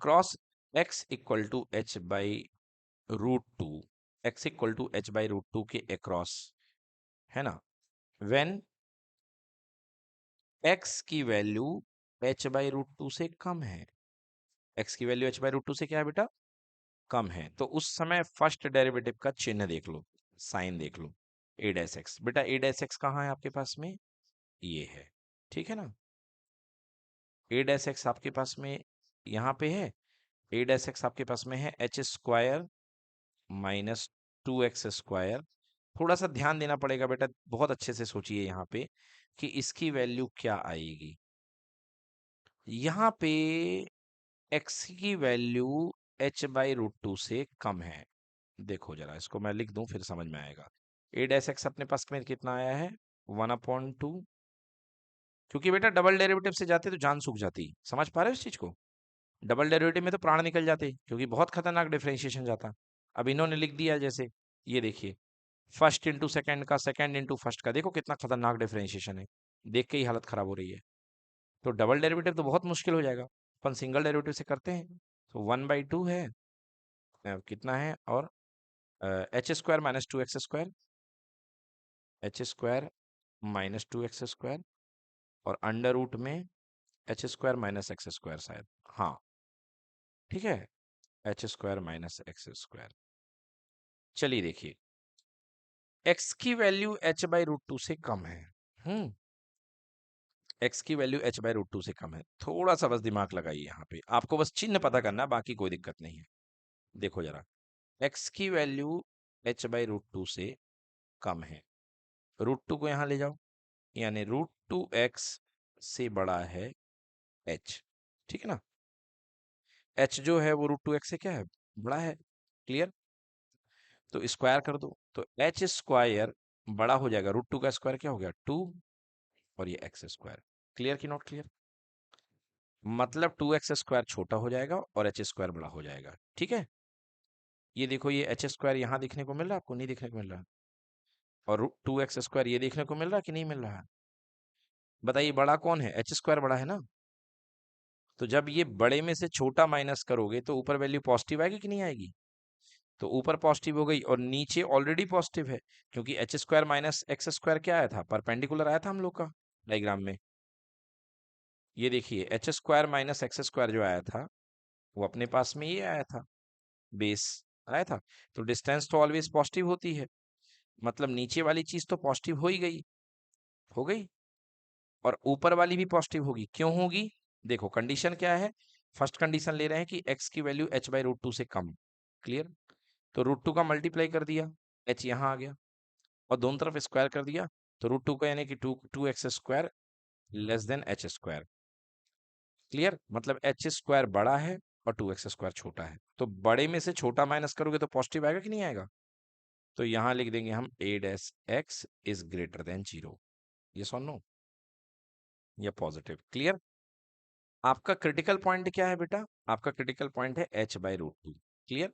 Cross x equal to h/√2, x equal to h/√2 के across, है ना, व्हेन x की value h/√2 से कम है, एक्स की value h by root two से क्या है बेटा, कम है, तो उस समय फर्स्ट डेरिवेटिव का चिन्ह देख लो, साइन देख लो, ए डैश एक्स। बेटा ए डैश एक्स कहाँ है आपके पास में, ये है, ठीक है ना। ए डैश एक्स आपके पास में यहाँ पे है, ए डैश एक्स आपके पास में है h square minus 2x square. थोड़ा सा ध्यान देना पड़ेगा बेटा, बहुत अच्छे से सोचिए यहाँ पे कि इसकी वैल्यू क्या आएगी। यहाँ पे x की value h by root two से कम है। देखो जरा इसको मैं लिख दूं फिर समझ में आएगा। ए डैश एक्स अपने पास में कितना आया है, 1/2। क्योंकि बेटा डबल डेरिवेटिव से जाते तो जान सूख जाती, समझ पा रहे हो इस चीज को। डबल डेरिवेटिव में तो प्राण निकल जाते, क्योंकि बहुत खतरनाक डिफरेंशिएशन जाता। अब इन्होंने लिख दिया जैसे, ये देखिए, फर्स्ट इंटू सेकंड का, सेकंड इंटू फर्स्ट का, देखो कितना खतरनाक डिफरेंशिएशन है, देख के ही हालत खराब हो रही है। तो डबल डेरिवेटिव तो बहुत मुश्किल हो जाएगा, अपन सिंगल डेरिवेटिव से करते हैं। तो 1/2 है, कितना है, और h square minus 2x square, h square minus 2x square, और अंडर रूट में h square minus x square शायद, हाँ ठीक है, h square minus x square. चलिए देखिए, एक्स की value h by root two से कम है। एक्स की value h by root two से कम है, थोड़ा सा बस दिमाग लगाइए यहाँ पे, आपको बस चिन्ह पता करना है, बाकी कोई दिक्कत नहीं है। देखो जरा, एक्स की value h by root two से कम है, रूट टू को यहाँ ले जाओ, यानी रूट टू एक्स से बड़ा है एच, ठीक है ना। एच जो है वो रूट टू एक्स से क्या है, बड़ा है, क्लियर। तो स्क्वायर कर दो, तो एच स्क्वायर बड़ा हो जाएगा, रूट टू का स्क्वायर क्या हो गया, 2, और ये एक्स स्क्वायर। क्लियर कि नॉट क्लियर, मतलब 2x स्क्वायर छोटा हो जाएगा और एच स्क्वायर बड़ा हो जाएगा, ठीक है। ये देखो, ये एच स्क्वायर यहाँ देखने को मिल रहा है, आपको नहीं देखने को मिल रहा, और 2x स्क्वायर ये देखने को मिल रहा है कि नहीं मिल रहा है, बताइए बड़ा कौन है, एच स्क्वायर बड़ा है ना। तो जब ये बड़े में से छोटा माइनस करोगे तो ऊपर वैल्यू पॉजिटिव आएगी कि नहीं आएगी, तो ऊपर पॉजिटिव हो गई और नीचे ऑलरेडी पॉजिटिव है, क्योंकि H square minus x square क्या आया था, परपेंडिकुलर आया था हम लोग का डायग्राम में। ये देखिए, H square minus x square जो आया था वो अपने पास में ये आया था, बेस आया था। तो डिस्टेंस तो ऑलवेज पॉजिटिव होती है, मतलब नीचे वाली चीज तो पॉजिटिव हो ही गई, हो गई, और ऊपर वाली भी पॉजिटिव होगी, क्यों होगी, देखो कंडीशन क्या है, फर्स्ट कंडीशन ले रहे हैं कि एक्स की value h by root two से कम, क्लियर। तो रूट टू का मल्टीप्लाई कर दिया, एच यहाँ आ गया, और दोनों तरफ स्क्वायर कर दिया, तो रूट टू का यानी कि two x square less than h square, clear. मतलब एच स्क्वायर बड़ा है और 2x स्क्वायर छोटा है, तो बड़े में से छोटा माइनस करोगे तो पॉजिटिव आएगा कि नहीं आएगा। तो यहां लिख देंगे हम a dash x is greater than 0, ये सुन नो, या पॉजिटिव, क्लियर। आपका क्रिटिकल पॉइंट क्या है बेटा, आपका क्रिटिकल पॉइंट है h by root two, clear.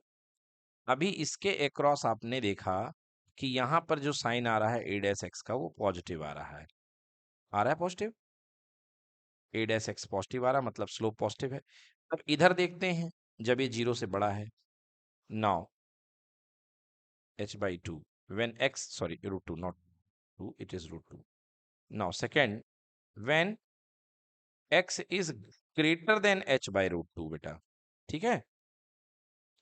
अभी इसके अक्रॉस आपने देखा कि यहां पर जो साइन आ रहा है ए डैश एक्स का वो पॉजिटिव आ रहा है, आ रहा है पॉजिटिव, ए डैश एक्स पॉजिटिव आ रहा है, मतलब स्लोप पॉजिटिव है। अब इधर देखते हैं, जब ये 0 से बड़ा है, now h by 2 when x, sorry, root 2, not 2, it is root 2. Now second, when x is greater than h by root 2 बेटा, ठीक है।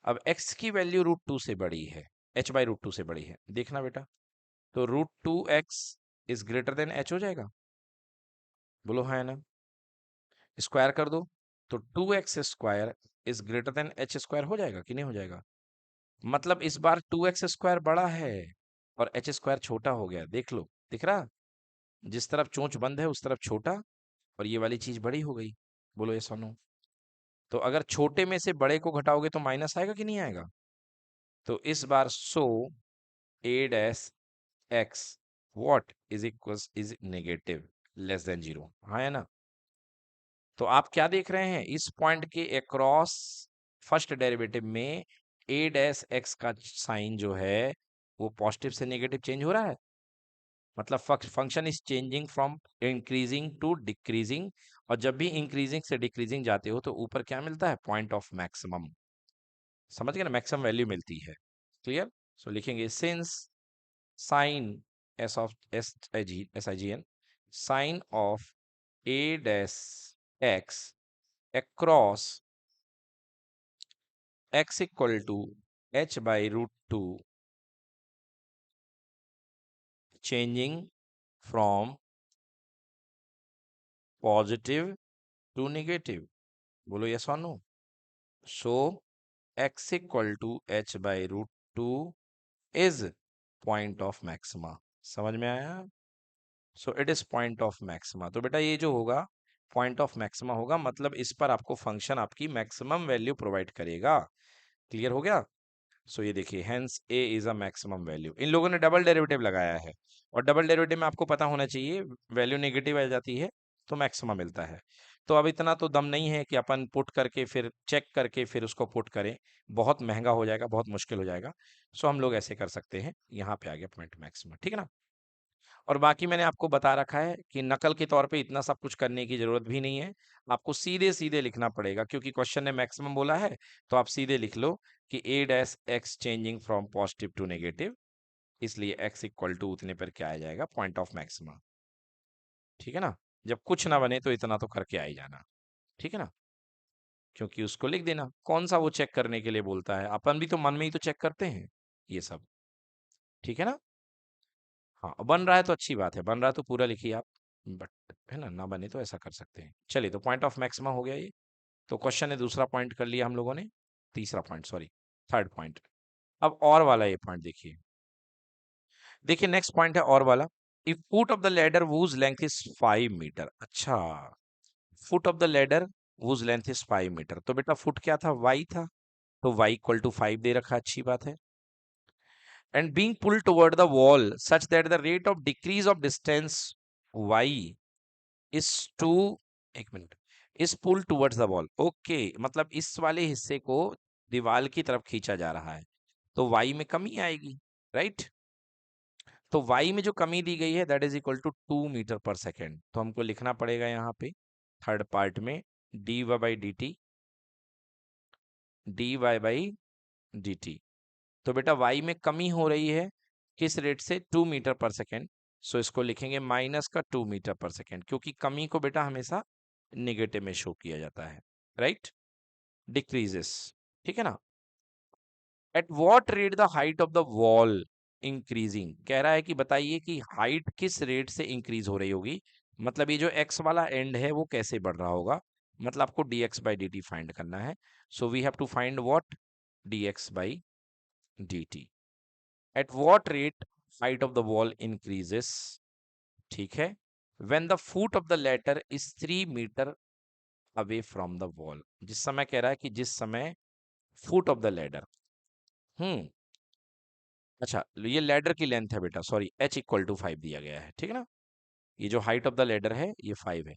अब x की वैल्यू रूट टू से बड़ी है, h बाई रूट टू से बड़ी है, देखना बेटा, तो root two x is greater than h हो जाएगा, बोलो हाँ या ना, स्क्वायर कर दो, तो 2x square is greater than h square हो जाएगा कि नहीं हो जाएगा। मतलब इस बार 2x स्क्वायर बड़ा है और h स्क्वायर छोटा हो गया, देख लो, दिख रहा, जिस तरफ चोंच बंद है उस तरफ छोटा, और ये वाली चीज बड़ी हो गई, बोलो ये सुनो। तो अगर छोटे में से बड़े को घटाओगे तो माइनस आएगा कि नहीं आएगा। तो इस बार so a dash x what is equals is negative less than 0, हाँ है ना। तो आप क्या देख रहे हैं, इस पॉइंट के अक्रॉस फर्स्ट डेरिवेटिव में ए डैश एक्स का साइन जो है वो पॉजिटिव से नेगेटिव चेंज हो रहा है, मतलब function is changing from increasing to decreasing, और जब भी इंक्रीजिंग से डिक्रीजिंग जाते हो तो ऊपर क्या मिलता है, पॉइंट ऑफ मैक्सिमम, समझ गए ना, मैक्सिमम वैल्यू मिलती है, क्लियर। सो लिखेंगे since sign s of s i g n sign of a dash x across x equal to h by root two changing from positive to negative, बोलो yes और no. So x equal to h by root two is point of maxima. समझ में आया? So it is point of maxima. तो बेटा ये जो होगा पॉइंट ऑफ मैक्सिमा होगा, मतलब इस पर आपको फंक्शन आपकी मैक्सिमम वैल्यू प्रोवाइड करेगा। क्लियर हो गया? सो ये देखिए, hence a is a maximum value. इन लोगों ने डबल डेरिवेटिव लगाया है, और डबल डेरिवेटिव में आपको पता होना चाहिए वैल्यू नेगेटिव आ जाती है तो मैक्सिमम मिलता है। तो अब इतना तो दम नहीं है कि अपन पुट करके फिर चेक करके फिर उसको पुट करें, बहुत महंगा हो जाएगा, बहुत मुश्किल हो जाएगा। सो हम लोग ऐसे कर सकते हैं, यहाँ पे आ गया पॉइंट मैक्सिमम, ठीक है ना। और बाकी मैंने आपको बता रखा है कि नकल के तौर पे इतना सब कुछ करने की जरूरत भी नहीं है, आपको सीधे सीधे लिखना पड़ेगा, क्योंकि क्वेश्चन ने मैक्सिमम बोला है। तो आप सीधे लिख लो कि a dash x changing from positive to negative, इसलिए एक्स इक्वल टू उतने पर क्या आ जाएगा, पॉइंट ऑफ मैक्सिमम। ठीक है ना। जब कुछ ना बने तो इतना तो करके आ ही जाना, ठीक है ना। क्योंकि उसको लिख देना, कौन सा वो चेक करने के लिए बोलता है, अपन भी तो मन में ही तो चेक करते हैं ये सब, ठीक है ना। हाँ, बन रहा है तो अच्छी बात है, बन रहा है तो पूरा लिखिए आप, बट है ना, ना बने तो ऐसा कर सकते हैं। चलिए, तो पॉइंट ऑफ मैक्सिमा हो गया ये। तो क्वेश्चन ने दूसरा पॉइंट कर लिया हम लोगों ने, तीसरा पॉइंट, सॉरी, थर्ड पॉइंट। अब और वाला ये पॉइंट देखिए, देखिए नेक्स्ट पॉइंट है और वाला। If foot of the ladder whose length is 5 metre. अच्छा, foot of the ladder whose length is 5 metre, तो बेटा फुट क्या था, वाई था, तो वाई इक्वल टू 5 दे रखा, अच्छी बात है। And being pulled toward the wall such that the rate of decrease of distance y is two, एक minute, is pull towards the wall. Okay, मतलब इस वाले हिस्से को दीवार की तरफ खींचा जा रहा है, तो वाई में कमी आएगी, राइट। तो वाई में जो कमी दी गई है that is equal to 2 metre पर सेकेंड, तो हमको लिखना पड़ेगा यहाँ पे थर्ड पार्ट में d y by d t, d y by d t. तो बेटा वाई में कमी हो रही है किस रेट से, 2 मीटर पर सेकेंड। सो इसको लिखेंगे माइनस का 2 मीटर पर सेकेंड, क्योंकि कमी को बेटा हमेशा निगेटिव में शो किया जाता है, राइट, डिक्रीजेस, ठीक है ना। At what rate the height of the wall increasing, कह रहा है कि बताइए कि हाइट किस रेट से इंक्रीज हो रही होगी, मतलब ये जो एक्स वाला एंड है वो कैसे बढ़ रहा होगा, मतलब आपको d x by d t find करना है। So we have to find what, d x by d t. At what rate height of the wall increases, ठीक है, when the foot of the ladder is 3 metre away from the wall, जिस समय कह रहा है कि जिस समय foot of the ladder, hmm, अच्छा ये लेडर की लेंथ है बेटा, सॉरी, h इक्वल टू 5 दिया गया है, ठीक है ना। ये जो हाइट ऑफ द लेडर है ये 5 है।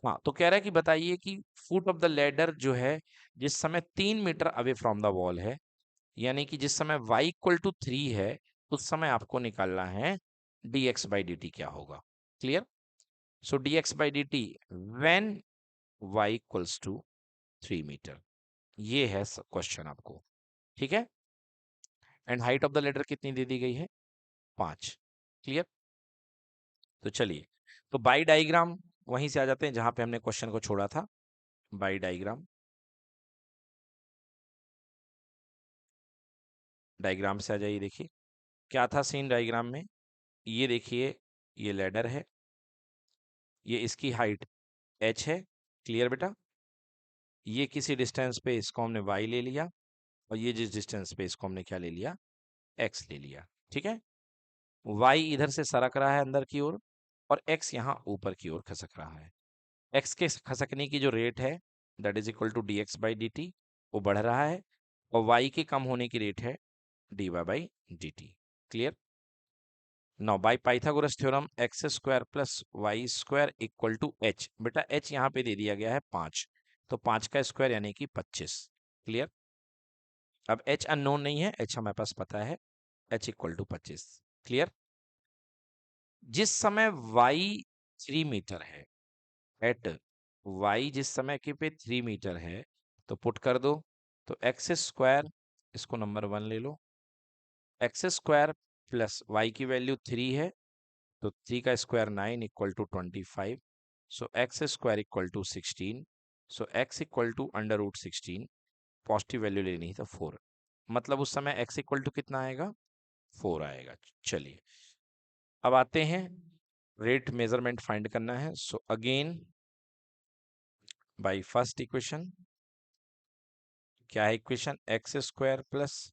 हाँ, तो कह रहा है कि बताइए कि फुट ऑफ द लेडर जो है जिस समय 3 metre away from the wall है, यानी कि जिस समय y इक्वल टू 3 है, उस समय आपको निकालना है dx बाई डी टी क्या होगा। Clear. So dx by d t when y equals to 3 metre, ये है क्वेश्चन आपको, ठीक है। And height of the ladder कितनी दे दी गई है, 5। क्लियर। तो चलिए, तो बाई डायग्राम वहीं से आ जाते हैं जहां पे हमने क्वेश्चन को छोड़ा था। बाई डायग्राम, डायग्राम से आ जाइए, देखिए क्या था सीन डायग्राम में। ये देखिए, ये लेडर है, ये इसकी हाइट h है, क्लियर बेटा। ये किसी डिस्टेंस पे इसको हमने y ले लिया, और ये जिस डिस्टेंस पे इसको हमने क्या ले लिया, x ले लिया, ठीक है। y इधर से सरक रहा है अंदर की ओर, और x यहाँ ऊपर की ओर खसक रहा है। x के खसकने की जो रेट है that is equal to d x by d t, वो बढ़ रहा है, और y के कम होने की रेट है d y by d t. Clear. Now by Pythagoras theorem x square plus y square equal to h, बेटा h यहाँ पे दे दिया गया है 5, तो 5 का स्क्वायर यानी कि 25। क्लियर। अब h अननोन नहीं है, h हमारे पास पता है, h इक्वल टू 25। क्लियर। जिस समय y 3 मीटर है, एट y जिस समय के पे 3 मीटर है, तो पुट कर दो, तो एक्स स्क्वायर, इसको नंबर 1 ले लो, एक्स स्क्वायर प्लस y की वैल्यू 3 है, तो 3 का square 9 equal to 25। So x square equal to 16। So x equal to under root 16 positive value लेनी है तो 4, मतलब उस समय x इक्वल टू कितना आएगा, 4 आएगा। चलिए अब आते हैं, रेट मेजरमेंट फाइंड करना है। So again by first equation, क्या है equation, x square plus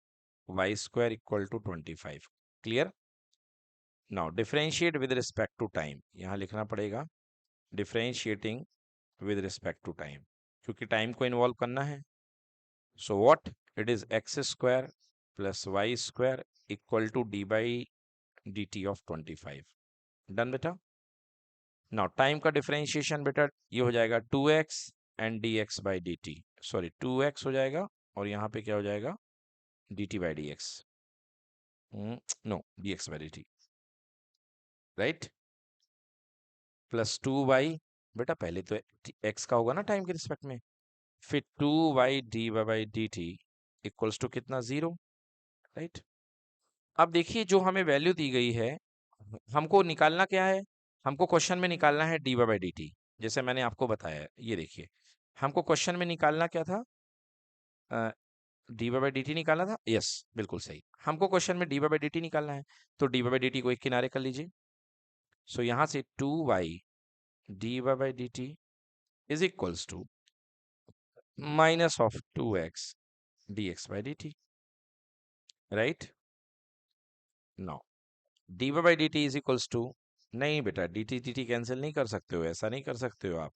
y square equal to 25। Clear. Now differentiate with respect to time, यहाँ लिखना पड़ेगा differentiating with respect to time, क्योंकि टाइम को इन्वॉल्व करना है। So what, it is x square plus y square equal to d by d t of 25। Done बेटा। Now time का differentiation बेटा ये हो जाएगा 2x and D x by d t, sorry 2x हो जाएगा और यहाँ पे क्या हो जाएगा, d t by d x, no d x by d t, right, plus 2y, बेटा पहले तो x का होगा ना टाइम के रिस्पेक्ट में, फिर 2y d by d t equals to कितना, 0, राइट। अब देखिए जो हमें वैल्यू दी गई है, हमको निकालना क्या है, हमको क्वेश्चन में निकालना है डी बाई डी टी, जैसे मैंने आपको बताया है। ये देखिए हमको क्वेश्चन में निकालना क्या था, डी बाई डी टी निकालना था, यस बिल्कुल सही, हमको क्वेश्चन में डी बाई डी टी निकालना है, तो डी बाई डी टी को एक किनारे कर लीजिए। सो यहाँ से 2y d by d t is equals to minus of 2x d x by d t, right. Now d by d t is equals to, नहीं बेटा डी टी कैंसिल नहीं कर सकते हो, ऐसा नहीं कर सकते हो आप,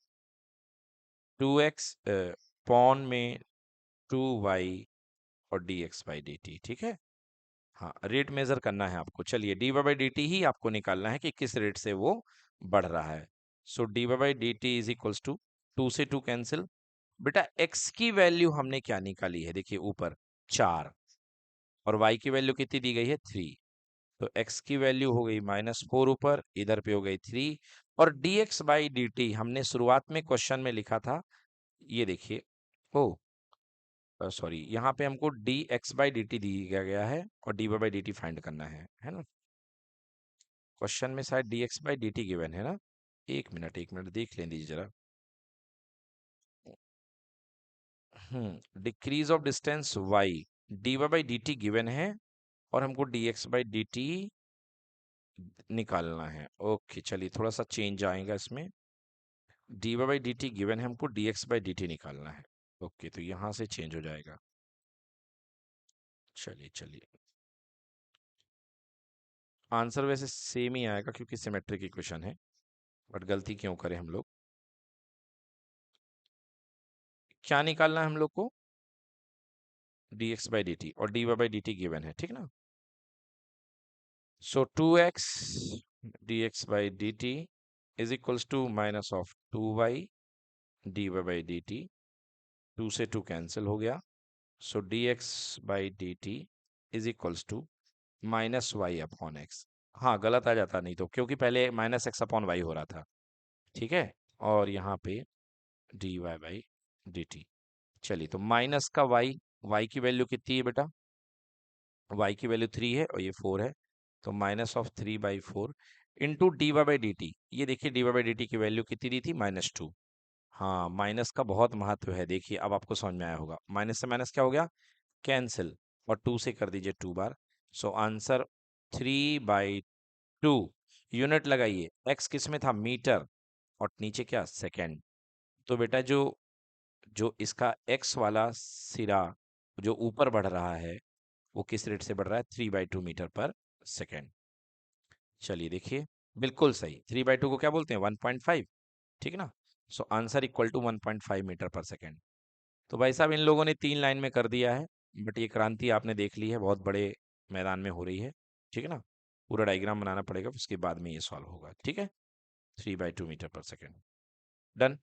2x पॉन में 2y और D x by d T, ठीक है। हाँ रेट मेजर करना है आपको, चलिए डी बाई डी टी ही आपको निकालना है कि किस रेट से वो बढ़ रहा है। So d by d t is equals to, 2 से 2 कैंसिल, बेटा x की वैल्यू हमने क्या निकाली है, देखिए ऊपर 4 और y की वैल्यू कितनी दी गई है, 3, तो x की वैल्यू हो गई -4, ऊपर इधर पे हो गई 3, और dx बाई डी टी हमने शुरुआत में क्वेश्चन में लिखा था, ये देखिए, ओ सॉरी यहाँ पे हमको dx बाई डी टी दिया गया है और dy by d t find करना है ना, क्वेश्चन में शायद dx by d t given है ना, एक मिनट देख लें दीजिए जरा। Decrease of distance y, dy by d t given है और हमको dx बाई डी टी निकालना है। ओके चलिए थोड़ा सा चेंज आएगा इसमें, dy by d t given है, हमको dx बाई डी टी निकालना है। ओके तो यहाँ से चेंज हो जाएगा, चलिए चलिए आंसर वैसे सेम ही आएगा क्योंकि सिमेट्रिक इक्वेशन है, बट गलती क्यों करें हम लोग, क्या निकालना है हम लोग को, dx बाई डी टी और dy by d t given है, ठीक ना। So 2x dx by d t is equals to minus of 2y dy by d t, 2 से 2 कैंसिल हो गया, so dx by d t is equals to minus y upon x, हाँ गलत आ जाता नहीं तो, क्योंकि पहले माइनस एक्स अपॉन वाई हो रहा था, ठीक है, और यहाँ पे d y by d t. चलिए तो माइनस का y की वैल्यू कितनी है बेटा, y की वैल्यू 3 है और ये 4 है, तो minus of 3/4 into d y by d t, ये देखिए d y by d t की वैल्यू कितनी दी थी, -2। हाँ माइनस का बहुत महत्व है, देखिए अब आपको समझ में आया होगा, माइनस से माइनस क्या हो गया, कैंसिल, और 2 से कर दीजिए 2 बार, सो आंसर 3/2। यूनिट लगाइए, x किस में था, मीटर, और नीचे क्या, सेकेंड, तो बेटा जो जो इसका x वाला सिरा जो ऊपर बढ़ रहा है वो किस रेट से बढ़ रहा है, 3/2 मीटर पर सेकेंड। चलिए देखिए बिल्कुल सही, 3/2 को क्या बोलते हैं, 1.5, ठीक है ना। So answer equal to 1.5 metre पर सेकेंड। तो भाई साहब इन लोगों ने 3 लाइन में कर दिया है, बट ये क्रांति आपने देख ली है, बहुत बड़े मैदान में हो रही है, ठीक है ना, पूरा डायग्राम बनाना पड़ेगा उसके बाद में ये सॉल्व होगा, ठीक है, 3/2 मीटर पर सेकेंड। डन।